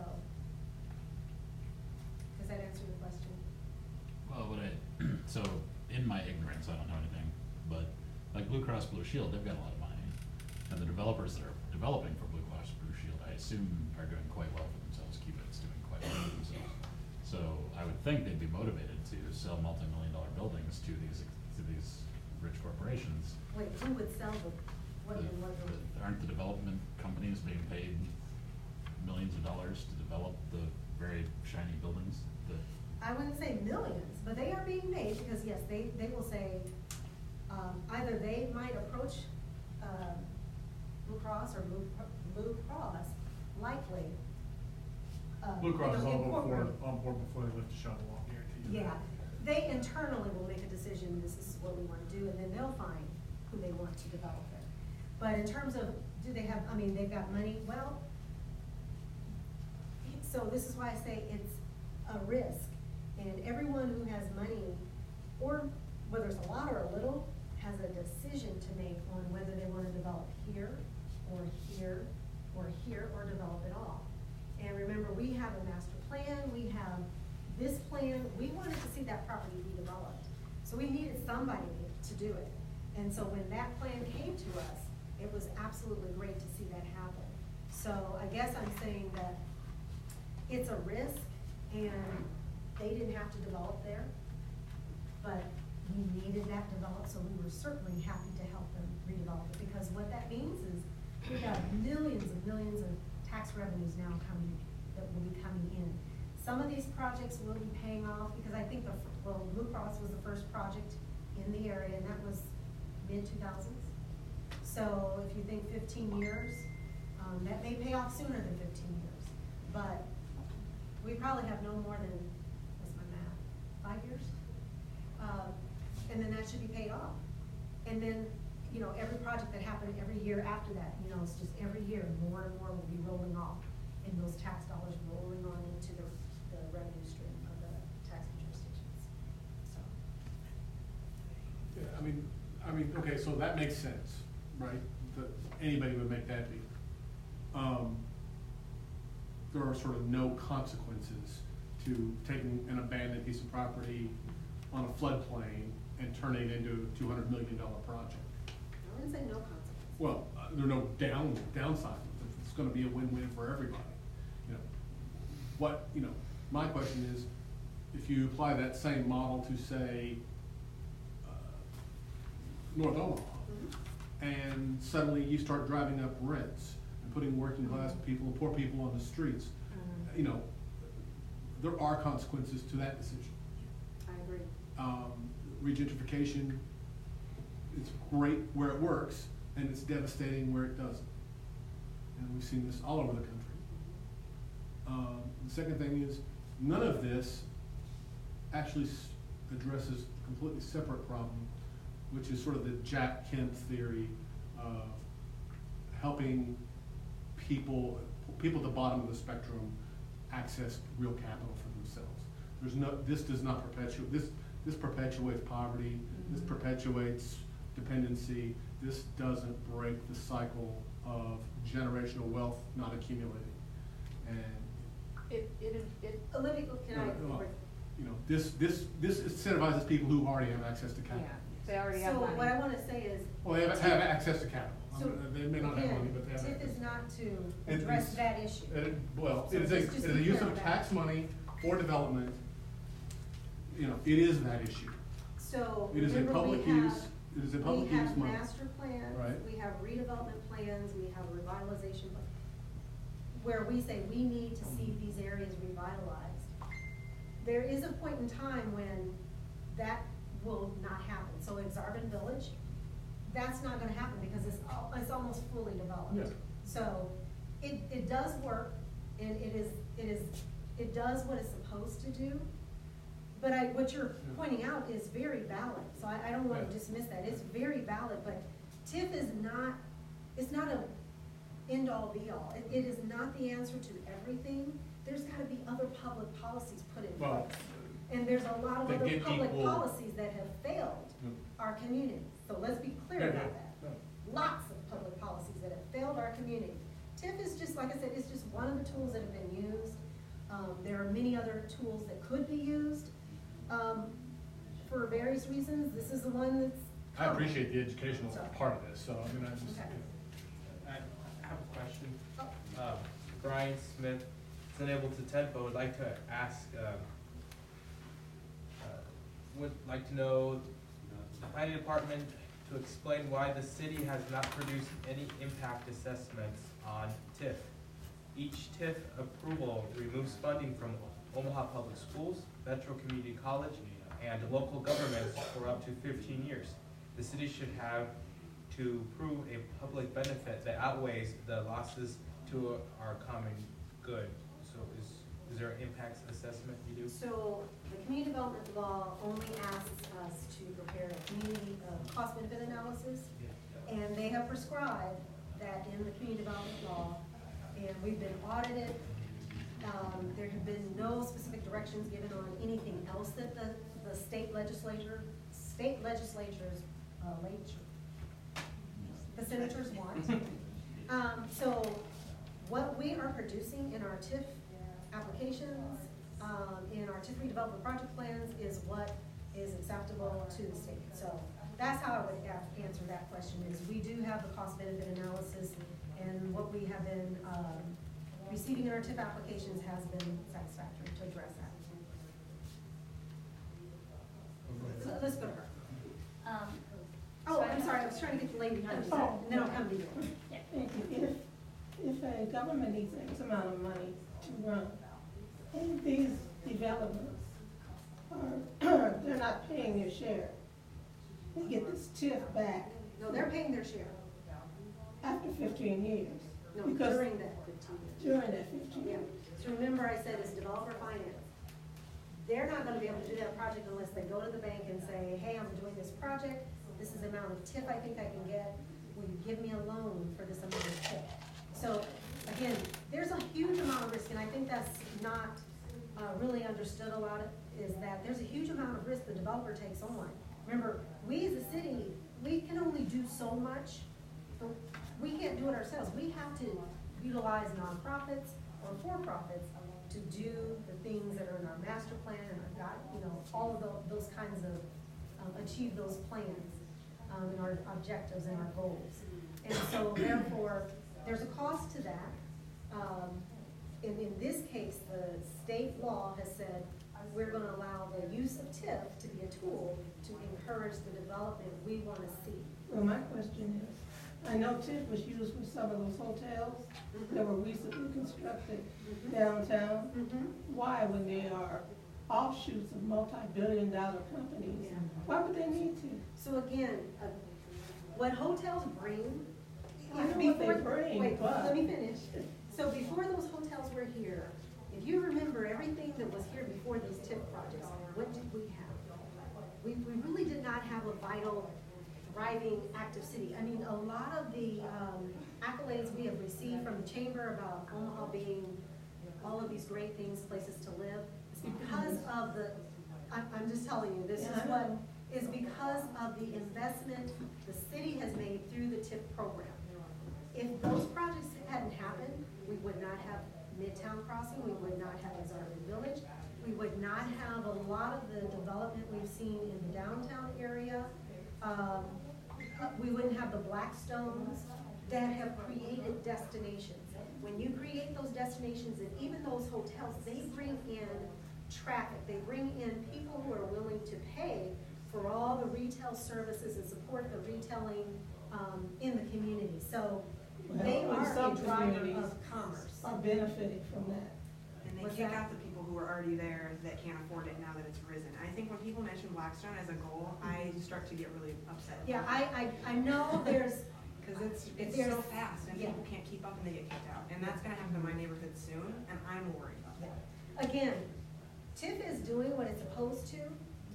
Does that answer your question? Well, so in my ignorance, I don't know anything, but like Blue Cross Blue Shield, they've got a lot of money. And the developers that are developing for Blue Cross Blue Shield, I assume are doing quite well for themselves. Keepit's doing quite well for themselves. So I would think they'd be motivated to sell multi-million-dollar buildings to these rich corporations. Wait, who would sell the, Aren't the development companies being paid millions of dollars to develop the very shiny buildings that? I wouldn't say millions, but they are being paid because yes, they will say, either they might approach, Blue Cross or Blue Cross, likely. Blue Cross is on incorporate. board before they lift the shovel off, guarantee you. Yeah, they internally will make a decision, this is what we want to do, and then they'll find who they want to develop it. But in terms of, do they have, they've got money, well, so this is why I say it's a risk. And everyone who has money, or whether it's a lot or a little, has a decision to make on whether they want to develop here, or here, or here, or develop it all. And remember, we have a master plan, we have this plan, we wanted to see that property be developed. So we needed somebody to do it. And so when that plan came to us, it was absolutely great to see that happen. So I guess I'm saying that it's a risk, and they didn't have to develop there, but we needed that developed, so we were certainly happy to help them redevelop it, because what that means is we've got millions of tax revenues now that will be coming in. Some of these projects will be paying off, because I think Blue Cross was the first project in the area, and that was mid-2000s. So if you think 15 years, that may pay off sooner than 15 years. But we probably have no more than, what's my math, 5 years? And then that should be paid off. And then, every project that happened every year after that, it's just every year more and more will be rolling off, and those tax dollars rolling on into the revenue stream of the taxing jurisdictions. So. Yeah, okay, so that makes sense, right? Anybody would make that be. There are sort of no consequences to taking an abandoned piece of property on a floodplain and turning it into a $200 million project. I wouldn't say no consequences. Well, there are no downside. It's gonna be a win-win for everybody. My question is, if you apply that same model to, say, North Omaha, and suddenly you start driving up rents and putting working class people and poor people on the streets, there are consequences to that decision. I agree. Regentrification, it's great where it works, and it's devastating where it doesn't. And we've seen this all over the country. The second thing is, none of this actually addresses a completely separate problem, which is sort of the Jack Kemp theory of helping people at the bottom of the spectrum access real capital for themselves. This does not perpetuate, this perpetuates poverty, this perpetuates dependency, this doesn't break the cycle of generational wealth not accumulating. And Olivia, can I? you know, this incentivizes people who already have access to capital. They already have So money. what I wanna say is. Well, they have access to capital. So, They may not have again, money, but they have TIF access. is not to It address is- that issue. Well, So it is just a be use clear of on tax that. money for development. You know, it is that issue. So It is a remember public we have, use, it is a public we use have money. master plans, Right. we have redevelopment plans, we have revitalization, where we say we need to see these areas revitalized. There is a point in time when that will not happen. So in Zarvin Village, that's not gonna happen because it's almost fully developed. Yeah. So it does work, and it does what it's supposed to do. But what you're pointing out is very valid, so I don't wanna Yeah. dismiss that, it's very valid, but TIF is not, it's not a end-all be-all. It is not the answer to everything. There's gotta be other public policies put in Well, place. And there's a lot of they other get public equal- policies that have failed our community, so let's be clear Yeah, about yeah, that. Lots of public policies that have failed our community. TIF is just, like I said, it's just one of the tools that have been used. There are many other tools that could be used, for various reasons. This is the one that's. I appreciate the educational So- part of this, so I mean, I just. Okay. I have a question. Brian Smith is unable to attend, but would like to ask, would like to know the planning department to explain why the city has not produced any impact assessments on TIF. Each TIF approval removes funding from Omaha Public Schools, Metro Community College, and local governments for up to 15 years. The city should have to prove a public benefit that outweighs the losses to our common good. So is there an impacts assessment you do? So the community development law only asks us to prepare a community, cost benefit analysis. And they have prescribed that in the community development law, and we've been audited. There have been no specific directions given on anything else that the state legislatures, the senators want. So what we are producing in our TIF applications, in our TIF redevelopment project plans is what is acceptable to the state. So that's how I would answer that question, is we do have the cost benefit analysis, and what we have been, receiving in our TIF applications has been satisfactory to address that. So let's go to her. Oh, I'm sorry, I was trying to get the lady behind you, and then I'll come to you. Thank you. If a government needs X amount of money to run, and these developments are, they're not paying their share, they get this TIF back No, they're paying their share. after 15 years. No, Because during that 15 years. during that 15 Yeah, years. so remember I said it's developer finance. They're not gonna be able to do that project unless they go to the bank and say, hey, I'm doing this project, this is the amount of TIF I think I can get, will you give me a loan for this amount of TIF? So, again, there's a huge amount of risk, and I think that's not, really understood a lot, is that there's a huge amount of risk the developer takes on. Remember, we as a city, we can only do so much, but we can't do it ourselves. We have to utilize nonprofits or for-profits to do the things that are in our master plan and all of those kinds of, achieve those plans, and our objectives and our goals. And so therefore, there's a cost to that. And in this case, the state law has said, we're gonna allow the use of TIF to be a tool to encourage the development we wanna see. Well, my question is, I know TIF was used for some of those hotels that were recently constructed downtown. Why, when they are offshoots of multi-billion-dollar companies, Yeah. why would they need to? So again, what hotels bring. I know what they bring, Wait, but- let me finish. So before those hotels were here, if you remember everything that was here before these TIF projects, what did we have? We really did not have a vital, thriving, active city. I mean, a lot of the accolades we have received from the chamber about Omaha being all of these great things, places to live, is because of I'm just telling you, this is Yeah, I what, know. is because of the investment the city has made through the TIF program. If those projects hadn't happened, we would not have Midtown Crossing, we would not have Exarban Village, we would not have a lot of the development we've seen in the downtown area. We wouldn't have the Blackstones that have created destinations. When you create those destinations, and even those hotels, they bring in traffic, they bring in people who are willing to pay for all the retail services and support the retailing in the community. So they Well, are some a driver communities of commerce. are benefiting from that. And they What's kick that? out the people who are already there that can't afford it now that it's risen. I think when people mention Blackstone as a goal, I start to get really upset. Yeah, I know there's, Because it's There's- so fast and yeah. people can't keep up and they get kicked out. And that's gonna happen in my neighborhood soon, and I'm worried about that. again, TIF is doing what it's supposed to.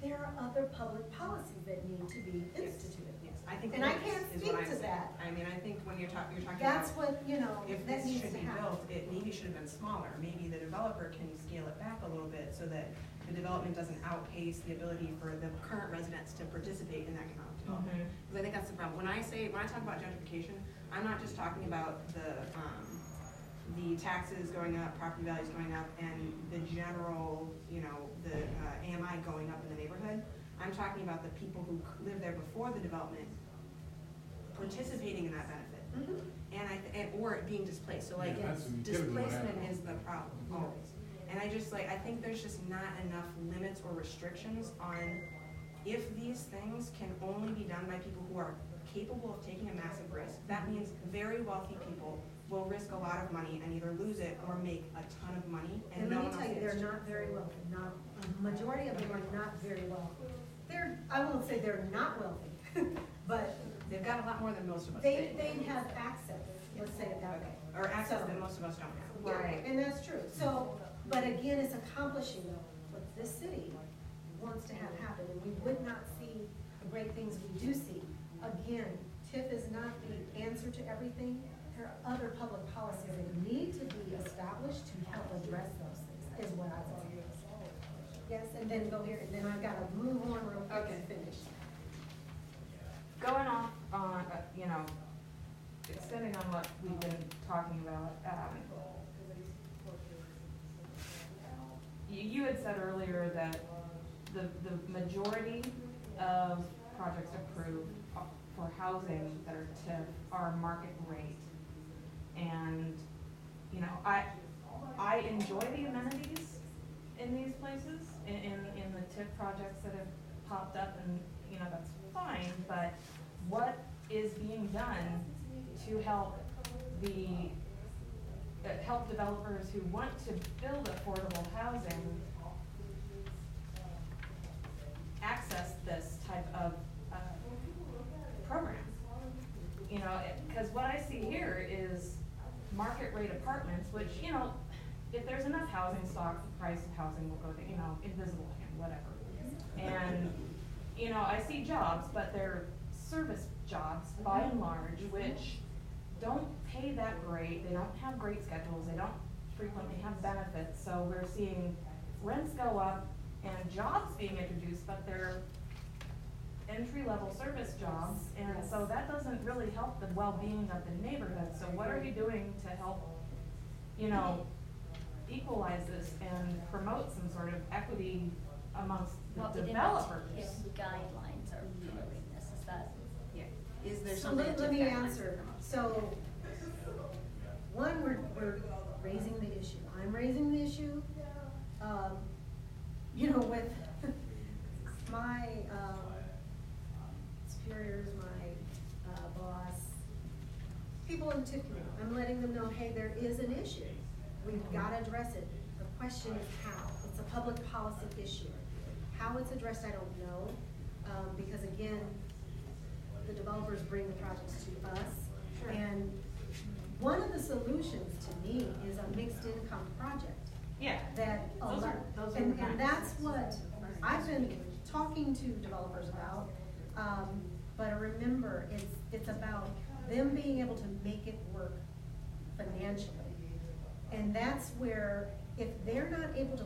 There are other public policies that need to be instituted. Yes, I think. And I limits can't is speak what I'm to saying. that. I mean, I think when you're talking about. That's what, you know, If that this needs should to be happen. built, it maybe should have been smaller. Maybe the developer can scale it back a little bit so that the development doesn't outpace the ability for the current residents to participate in economic development. Because I think that's the problem. When I talk about gentrification, I'm not just talking about the taxes going up, property values going up, and the general, the AMI going up in the neighborhood. I'm talking about the people who lived there before the development participating in that benefit. Mhm. Or it being displaced, so like, Yeah, that's typically what displacement happens. is the problem, always. And I think there's just not enough limits or restrictions on if these things can only be done by people who are capable of taking a massive risk. That means very wealthy people will risk a lot of money and either lose it or make a ton of money, and And no let one me else tell you, gets they're to. not very wealthy, a majority of them are not very wealthy. I won't say they're not wealthy, but They've got a lot more than most of us. they have access, let's say it that way. Or access So- that most of us don't have. Yeah, and that's true. So, but again, it's accomplishing what this city wants to have happen, and we would not see the great things we do see. Again, TIF is not the answer to everything. There are other public policies that need to be established to help address those things, is what I would say. Yes, and then go here, and then I've got to move on real quick and finish. Going off on, extending on what we've been talking about, you had said earlier that the majority of projects approved for housing that are TIF are market rate. And, I enjoy the amenities in these places, in the TIF projects that have popped up, and, that's fine, but what is being done to help help developers who want to build affordable housing access this type of program? Because what I see here is market rate apartments, which, if there's enough housing stock, the price of housing will go to, invisible hand, whatever. And, I see jobs, but they're service jobs by and large, which don't pay that great. They don't have great schedules. They don't frequently have benefits. So we're seeing rents go up and jobs being introduced, but they're entry-level service jobs. And so that doesn't really help the well-being of the neighborhood. So what are we doing to help, equalize this and promote some sort of equity amongst the developers? If guidelines are promoting this, is that? Yeah. Is there So something? let me answer. So, one, we're raising the issue. I'm raising the issue, with my superiors, my boss, people in the TIF community. I'm letting them know, hey, there is an issue. We've got to address it. The question is how. It's a public policy issue. How it's addressed, I don't know, because again, the developers bring the projects to us. Sure. And one of the solutions to me is a mixed income project. Yeah. That, Those are and nice. that's what I've been talking to developers about. But remember, it's about them being able to make it work financially. And that's where, if they're not able to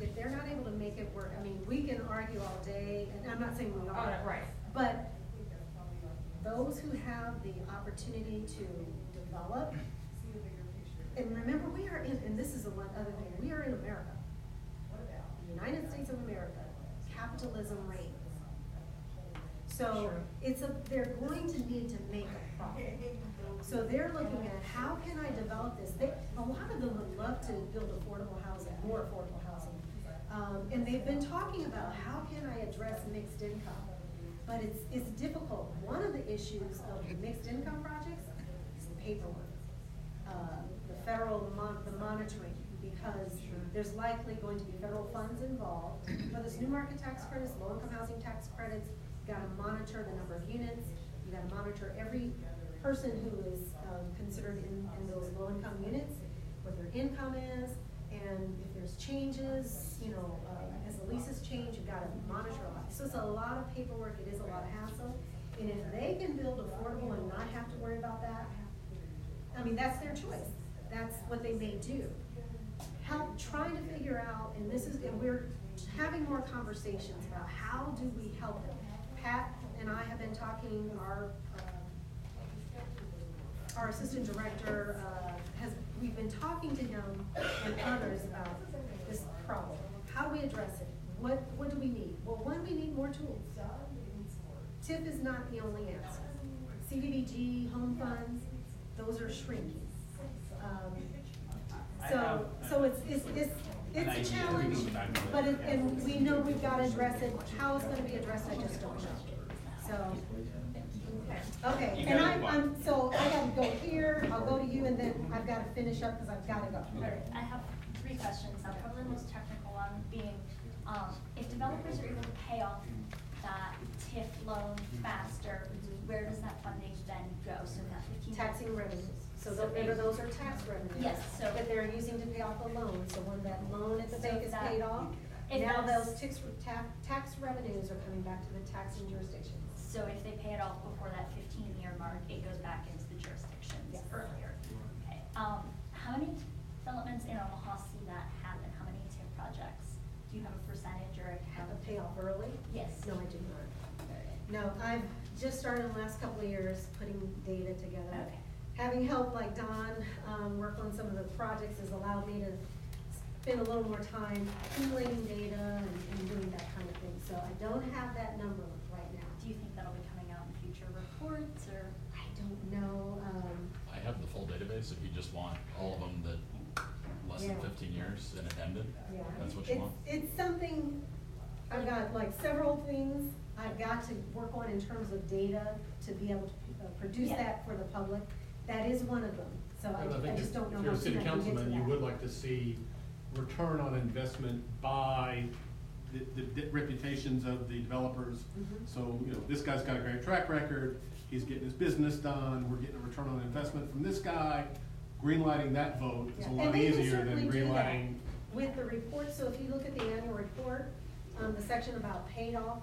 if they're not able to make it work, I mean, we can argue all day, and I'm not saying we are. Right. But those who have the opportunity to develop, and remember, we are in, and this is the one other thing, we are in America. The United States of America, capitalism reigns. So they're going to need to make a profit. So they're looking at, how can I develop this? A lot of them would love to build affordable housing, more affordable housing. And they've been talking about, how can I address mixed income? But it's difficult. One of the issues of the mixed income projects is the paperwork. The federal, the monitoring, because there's likely going to be federal funds involved. Whether it's new market tax credits, low-income housing tax credits, you gotta monitor the number of units, you gotta monitor every person who is considered in those low-income units, what their income is, and if there's changes, you know, as the leases change, you've gotta monitor a lot. So it's a lot of paperwork, it is a lot of hassle, and if they can build affordable and not have to worry about that, I mean, that's their choice. That's what they may do. Trying to figure out, and we're having more conversations about how do we help them. Pat and I have been talking, our assistant director, we've been talking to him and others about this problem. How do we address it? What do we need? Well, one, we need more tools. TIF is not the only answer. CDBG, home funds, those are shrinking. So it's a challenge, but and we know we've got to address it. How it's going to be addressed, I just don't know. So, okay, and so I got to go here. I'll go to you, and then I've got to finish up because I've got to go. All right, I have 3 questions. Probably the most technical one being, if developers are able to pay off that TIF loan faster, where does that funding then go? So that 15 Taxing revenues. So remember, those are tax revenues. Yes, so that they're using to pay off a loan. So when that loan at the bank is paid off, now those tax revenues are coming back to the taxing jurisdictions. So if they pay it off before that 15-year mark, it goes back into the jurisdictions earlier. Okay. How many developments in Omaha see that happen? How many TIF projects? Do you have a percentage or Have a payoff early? Yes. No, I do not. No, I've just started in the last couple of years putting data together. Okay. Having help like Don work on some of the projects has allowed me to spend a little more time accumulating data and doing that kind of thing. So I don't have that number right now. Do you think that'll be coming out in future reports, or? I don't know. I have the full database, if you just want all of them that less than 15 years and it ended, that's what you want? It's something, I've got like several things I've got to work on in terms of data to be able to produce that for the public. That is one of them, so I just don't know how soon I can get to that. If you're a city councilman, you would like to see return on investment by the reputations of the developers. So, you know, this guy's got a great track record, he's getting his business done, we're getting a return on investment from this guy. Greenlighting that vote is a lot easier than greenlighting. With the report, so if you look at the annual report, the section about paid off,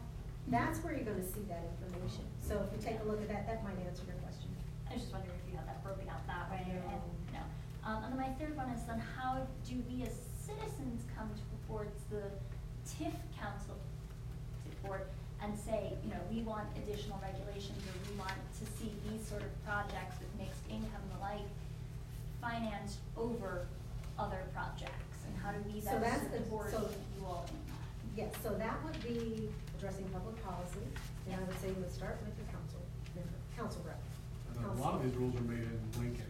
that's where you're gonna see that information. So if you take a look at that, that might answer your question. I was just wondering if you had that broken out that way, and no. And then my third one is then how do we as citizens come towards the TIF council board and say, you know, we want additional regulations, or we want to see these sort of projects with mixed income and the like financed over other projects, and how do we then support you all in that? Yes, so that would be addressing public policy, and I would say you would start with the council rep. A lot of these rules are made in Lincoln.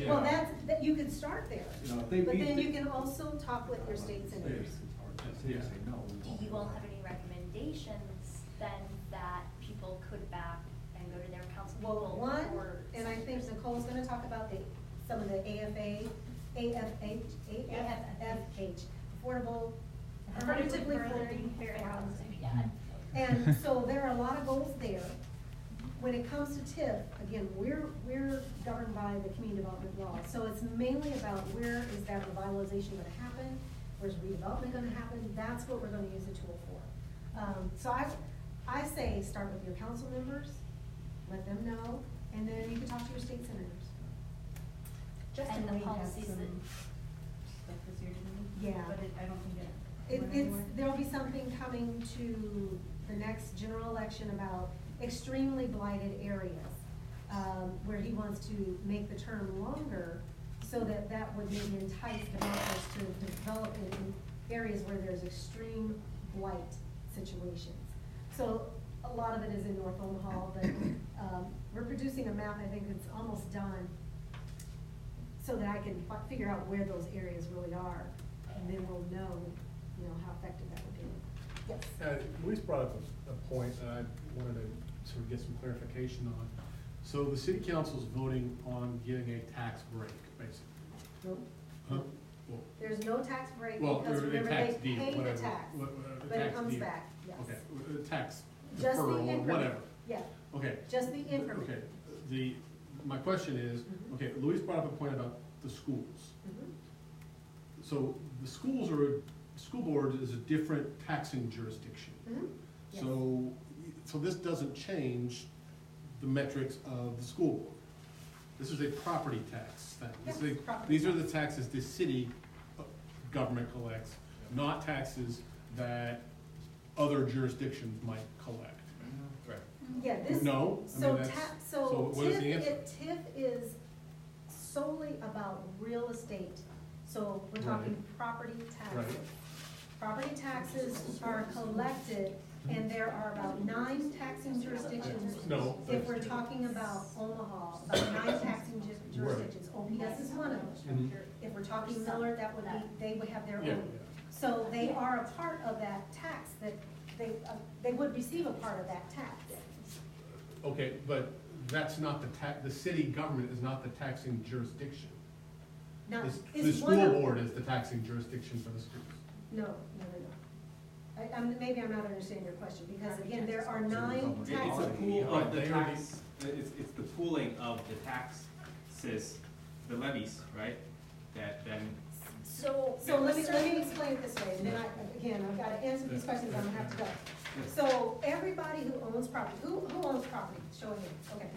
Well, that you could start there, You know, if but they then you can also talk with your state senators. Do you all have any recommendations then that people could back and go to their council Well, people? one, and I think Nicole's gonna talk about some of the AFH, affordable, affirmatively furthering fair housing, yeah. And so there are a lot of goals there. When it comes to TIF, again, we're governed by the community development law. So it's mainly about where is that revitalization gonna happen, where's redevelopment gonna happen, that's what we're gonna use the tool for. So I say start with your council members, let them know, and then you can talk to your state senators. And the policies that. Stuff this year, didn't Yeah. but I don't think it. It's, went anywhere. there'll be something coming to the next general election about extremely blighted areas, where he wants to make the term longer so that that would maybe entice developers to develop in areas where there's extreme blight situations. So a lot of it is in North Omaha, but, we're producing a map, I think it's almost done, so that I can figure out where those areas really are, and then we'll know, how effective that would be. Yes? Luis brought up a point that I wanted to sort of get some clarification on. So the city council's voting on getting a tax break, basically. Nope. Huh? Well, There's no tax break well, because or a remember, tax they deal, pay the whatever, tax, a but it tax comes deal. back, yes. Okay, tax Just the deferral or increment. whatever. Yeah, Okay. just the increment. Okay, my question is, Mhm. okay, Luis brought up a point about the schools. Mhm. So the schools school board is a different taxing jurisdiction. Mhm. Yes. So this doesn't change the metrics of the school board. This is a property tax thing. This is Yes, a- property These are tax. the taxes the city government collects, not taxes that other jurisdictions might collect. Right. Yeah, this. No, I So mean, that's- so what is the answer? TIF is solely about real estate, so we're talking Right. property taxes. Right. Property taxes are collected, and there are about 9 taxing jurisdictions. No. If we're talking about Omaha, about 9 taxing jurisdictions, OPS is one of them. Mhm. If we're talking Miller, that would be, they would have their Yeah. own. So they are a part of that tax, that they would receive a part of that tax. Okay, but that's not the city government is not the taxing jurisdiction. Now, The it's school one of. board is the taxing jurisdiction for the schools. No. Maybe I'm not understanding your question, because again, there are 9 It's tax. a pool Right, of the they already- tax, it's the pooling of the taxes, the levies, right? That then, So let me explain it this way, and then I've got to answer these questions, I'm gonna have to go. So everybody who owns property, who owns property, show of hands, okay.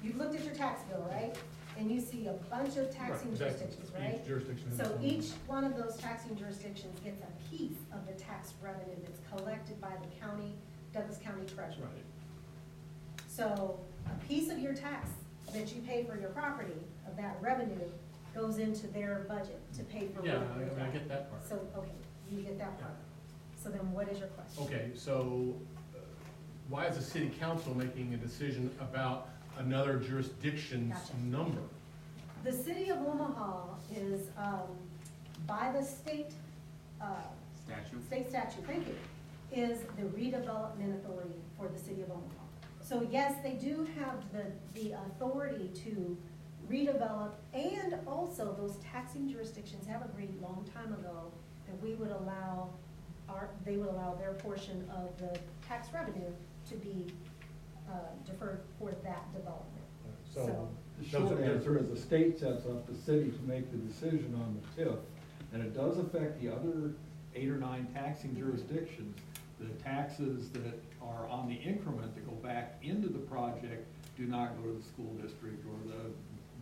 You've looked at your tax bill, right? And you see a bunch of taxing Right, exactly. jurisdictions, right? Each jurisdiction has So its own. each one of those taxing jurisdictions gets a piece of the tax revenue that's collected by the county, Douglas County Treasurer. Right. So a piece of your tax that you pay for your property, of that revenue, goes into their budget to pay for. Yeah, whatever I they get that part. So, okay, you get that part. So then what is your question? Okay, so why is the city council making a decision about another jurisdiction's Gotcha. number? The city of Omaha is, by the state statute, thank you, is the redevelopment authority for the city of Omaha. So yes, they do have the authority to redevelop, and also those taxing jurisdictions have agreed a long time ago that we would allow they would allow their portion of the tax revenue to be deferred for that development. So, the short answer is the state sets up the city to make the decision on the TIF, and it does affect the other 8 or 9 taxing jurisdictions. The taxes that are on the increment that go back into the project do not go to the school district or the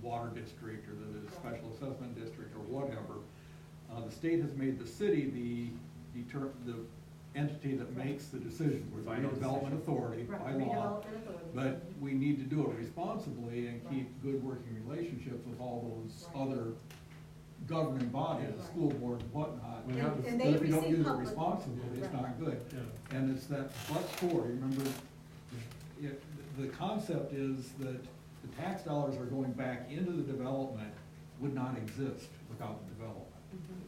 water district or the special assessment district or whatever. The state has made the city the entity that makes the decision. We're the Final redevelopment decision. authority Right, by law. redevelopment authority. But we need to do it responsibly and keep good working relationships with all those Right. other governing bodies, the Right. school board and whatnot. And- But and they if you don't receive use it public- responsibly, it's Right. not good. Yeah. And it's that but for, remember, the concept is that the tax dollars are going back into the development would not exist without the development.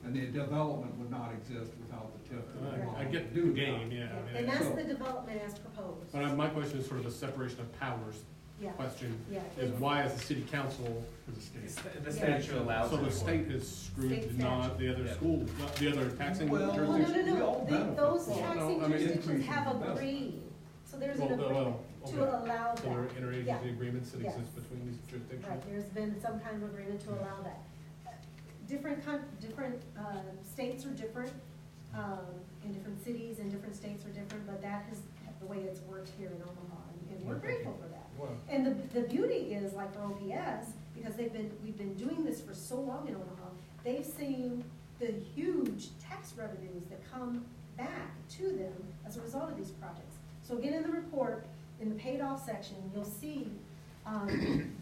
And the development would not exist without the TIF. I get the game, yeah. I mean, And that's so- the development as proposed. But my question is sort of the separation of powers Yeah. question, Yeah. is why is the city council, is the state? The statute allows. So the it. state is screwed, State not statute. the other Yeah. schools, not the other taxing Well, No, jurisdictions? We all benefit. those Well, taxing no, I mean, jurisdictions increase have in investment. agreed, so there's an Well, agreement okay. to allow that. So there are interagency Yeah. agreements that Yes. exist between these jurisdictions? Right, there's been some kind of agreement to allow that. Different states are different, in different cities and different states are different, but that is the way it's worked here in Omaha, and we're grateful for that. Well, And the beauty is, like for OPS, because we've been doing this for so long in Omaha, they've seen the huge tax revenues that come back to them as a result of these projects. So again, in the report, in the paid off section, you'll see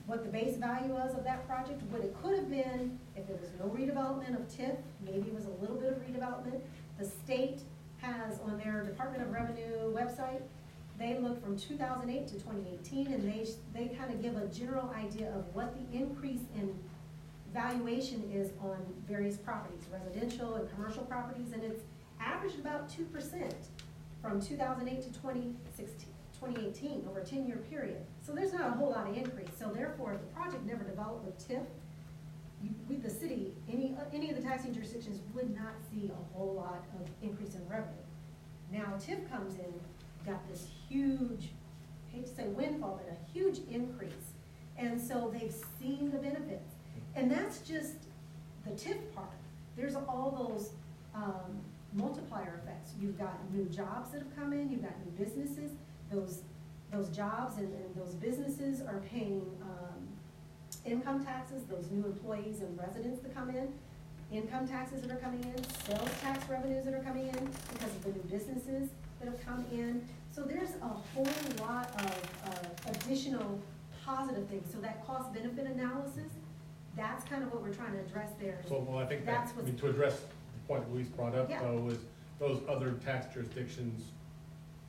what the base value was of that project, what it could have been if there was no redevelopment of TIF, maybe it was a little bit of redevelopment. The state has on their Department of Revenue website, they look from 2008 to 2018, and they kind of give a general idea of what the increase in valuation is on various properties, residential and commercial properties, and it's averaged about 2% from 2008 to 2018, over a 10-year period. So there's not a whole lot of increase. So therefore, if the project never developed with TIF, the city, any of the taxing jurisdictions would not see a whole lot of increase in revenue. Now TIF comes in, got this huge, I hate to say windfall, but a huge increase. And so they've seen the benefits. And that's just the TIF part. There's all those multiplier effects. You've got new jobs that have come in, you've got new businesses. Those jobs and those businesses are paying income taxes, those new employees and residents that come in, income taxes that are coming in, sales tax revenues that are coming in because of the new businesses that have come in. So there's a whole lot of additional positive things. So that cost benefit analysis, that's kind of what we're trying to address there. So, well, I think that's that, I mean, to address the point Louise brought up, Yeah. though, is those other tax jurisdictions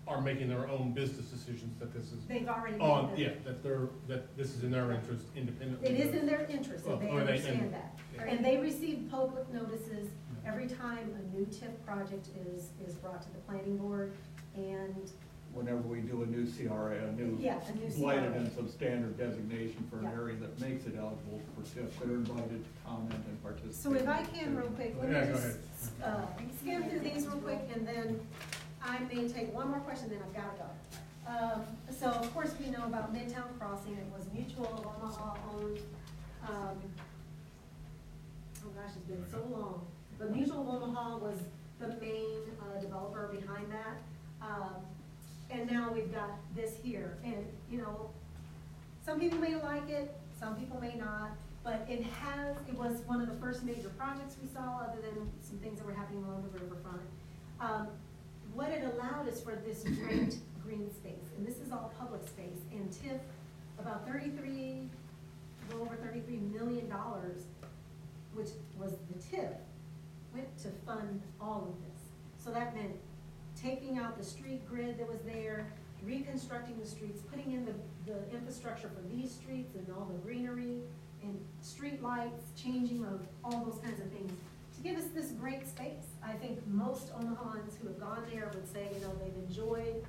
are making their own business decisions that this is They've already made on, them. yeah, that this is in their interest independently. It is in their interest, and they Well, understand that. yeah. And they receive public notices every time a new TIF project is brought to the planning board, and Whenever we do a new CRA, a new Yeah, a new blighted CRA. and substandard designation for an Yeah. area that makes it eligible for TIF, they're invited to comment and participate. so if I can real quick, let Yeah, me go just skim through these real quick, and then I may take one more question, then I've gotta go. So of course, we know about Midtown Crossing, it was Mutual of Omaha owned, oh gosh, it's been so long, but Mutual of Omaha was the main developer behind that. And now we've got this here, and you know, some people may like it, some people may not, but it was one of the first major projects we saw, other than some things that were happening along the riverfront. What it allowed is for this great green space, and this is all public space, and TIF, about a little over $33 million, which was the TIF, went to fund all of this. So that meant taking out the street grid that was there, reconstructing the streets, putting in the infrastructure for these streets and all the greenery and street lights, changing of all those kinds of things to give us this great space. I think most Omahans who have gone there would say, you know, they've enjoyed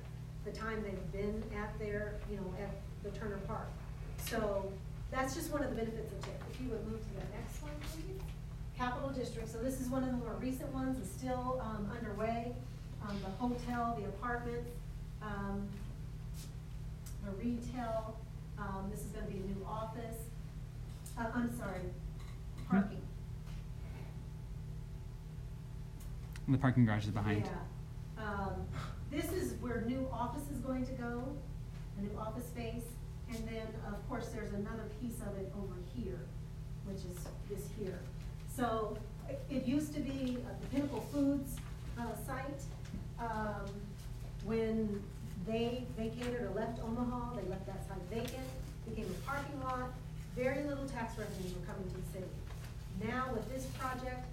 the time they've been at their, you know, at the Turner Park. So that's just one of the benefits of TIF. If you would move to the next one, please. Capital District, so this is one of the more recent ones, it's still underway. The hotel, the apartments, the retail, this is gonna be a new office. I'm sorry, parking. The parking garage is behind. Yeah. This is where new office is going to go, a new office space. And then, of course, there's another piece of it over here, which is this here. So it used to be the Pinnacle Foods site. When they vacated or left Omaha, they left that site vacant, became a parking lot. Very little tax revenues were coming to the city. Now with this project,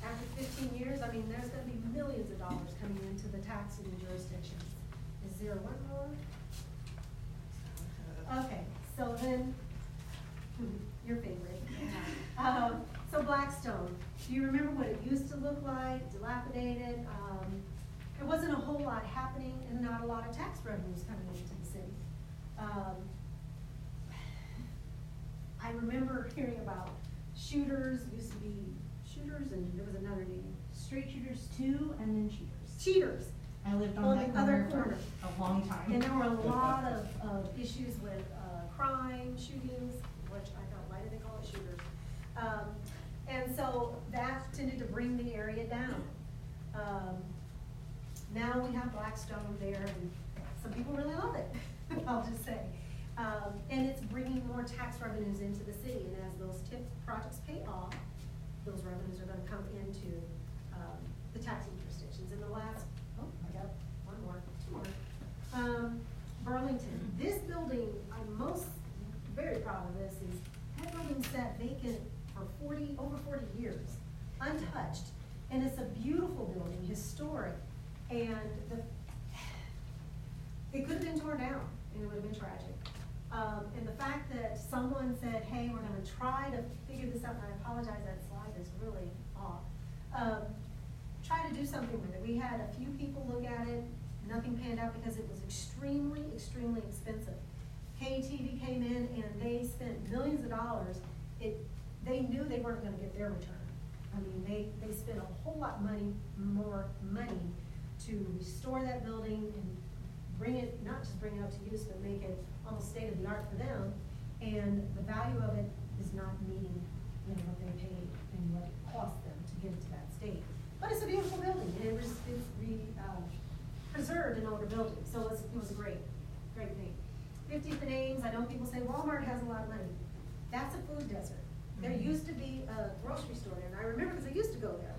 after 15 years, I mean, there's gonna be millions of dollars coming into the taxing jurisdictions. Is there one more? Okay, so then, your favorite. So Blackstone, do you remember what it used to look like, dilapidated? There wasn't a whole lot happening and not a lot of tax revenues coming into the city. I remember hearing about Shooters, used to be Shooters, and there was another name. Straight Shooters 2 and then Cheaters. Cheaters. I lived On on the that other corner corner. for a long time. And there were a lot of issues with crime, shootings, which I thought, why do they call it Shooters? And so that tended to bring the area down. Now we have Blackstone there, and some people really love it, I'll just say. And it's bringing more tax revenues into the city, and as those TIF projects pay off, those revenues are gonna come into, the taxing jurisdictions. In the last, I got one more, two more. Burlington, this building, I'm very proud of this, is that building sat vacant for over 40 years, untouched. And it's a beautiful building, historic, and it could have been torn down, and it would have been tragic. And the fact that someone said, hey, we're gonna try to figure this out, and I apologize, that slide is really off. Try to do something with it. We had a few people look at it, nothing panned out because it was extremely, extremely expensive. KTV came in and they spent millions of dollars. They knew they weren't gonna get their return. I mean, they spent a whole lot more money to restore that building and bring it, not just bring it up to use, but make it almost state of the art for them. And the value of it is not meeting, what they paid and what it cost them to get it to that state. But it's a beautiful building, and it's preserved an older building, so it was a great thing. 50th and Ames, I know people say Walmart has a lot of money. That's a food desert. There used to be a grocery store there, and I remember because I used to go there.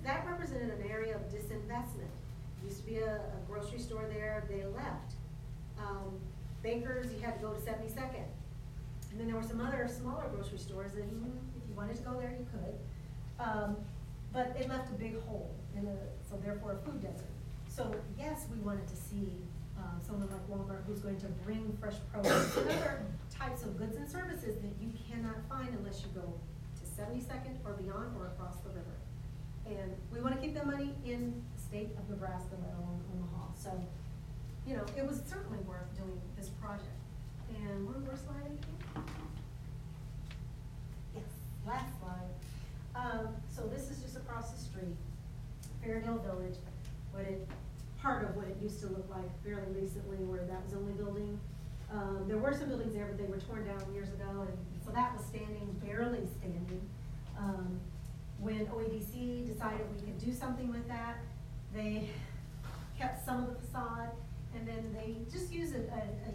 That represented an area of disinvestment. There used to be a grocery store there, they left. Bankers, you had to go to 72nd. And then there were some other smaller grocery stores that if you wanted to go there, you could. But it left a big hole, so therefore a food desert. So yes, we wanted to see someone like Walmart who's going to bring fresh produce and other types of goods and services that you cannot find unless you go to 72nd or beyond or across the river. And we want to keep that money in the state of Nebraska, let alone Omaha. So, it was certainly worth doing this project. And one more slide, I think. Yes, last slide. So this is just across the street, Fairdale Village, part of what it used to look like fairly recently, where that was the only building. There were some buildings there, but they were torn down years ago, and so that was barely standing. When OEDC decided we could do something with that, they kept some of the facade, and then they just used a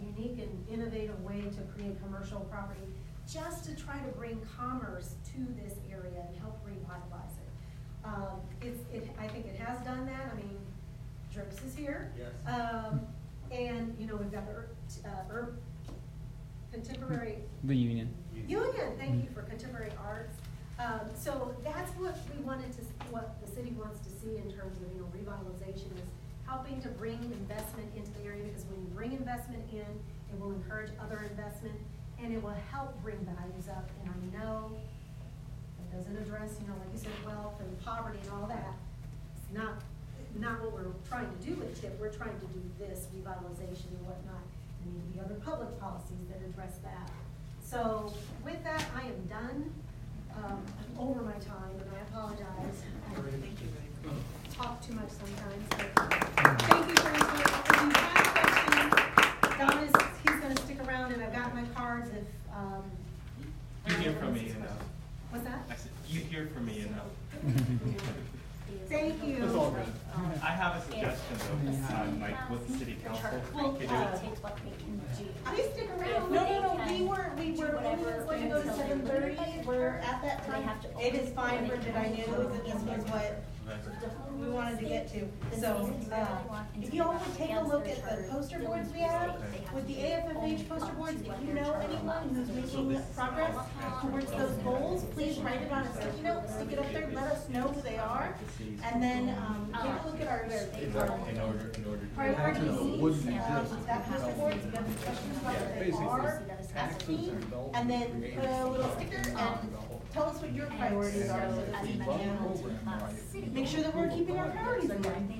unique and innovative way to create commercial property, just to try to bring commerce to this area and help revitalize it. I think it has done that. I mean, Drips is here. Yes. And we've got the contemporary. The Union. Thank you for contemporary arts. So that's what what the city wants to see in terms of revitalization, is helping to bring investment into the area, because when you bring investment in, it will encourage other investment, and it will help bring values up. And I know it doesn't address, like you said, wealth and poverty and all that. It's not what we're trying to do with TIF. We're trying to do this revitalization and whatnot. There need to be other public policies that address that. So with that, I am done. I'm over my time, and I apologize. I talk too much sometimes. But thank you for listening. If you have questions, Don he's going to stick around, and I've got my cards. If You hear from me enough. What's that? I said, you hear from me enough. Thank you. It's all good. I have a suggestion though, like with the city council. Could do it. Please stick around. No, we were going to go to 7:30, we're at that time. It is fine, Bridget, I knew that this was what we wanted to get to. So, if you all would take a look at the poster boards we have, with the AFFH poster boards, if you know anyone who's making progress towards those goals, please write it on a sticky note, stick it up there, let us know who they are, and then, take a look at our priorities. That poster board, if you have any questions about what they are, ask me, and then put a little sticker and tell us what your priorities are, so that we can make sure that we're keeping our priorities in mind.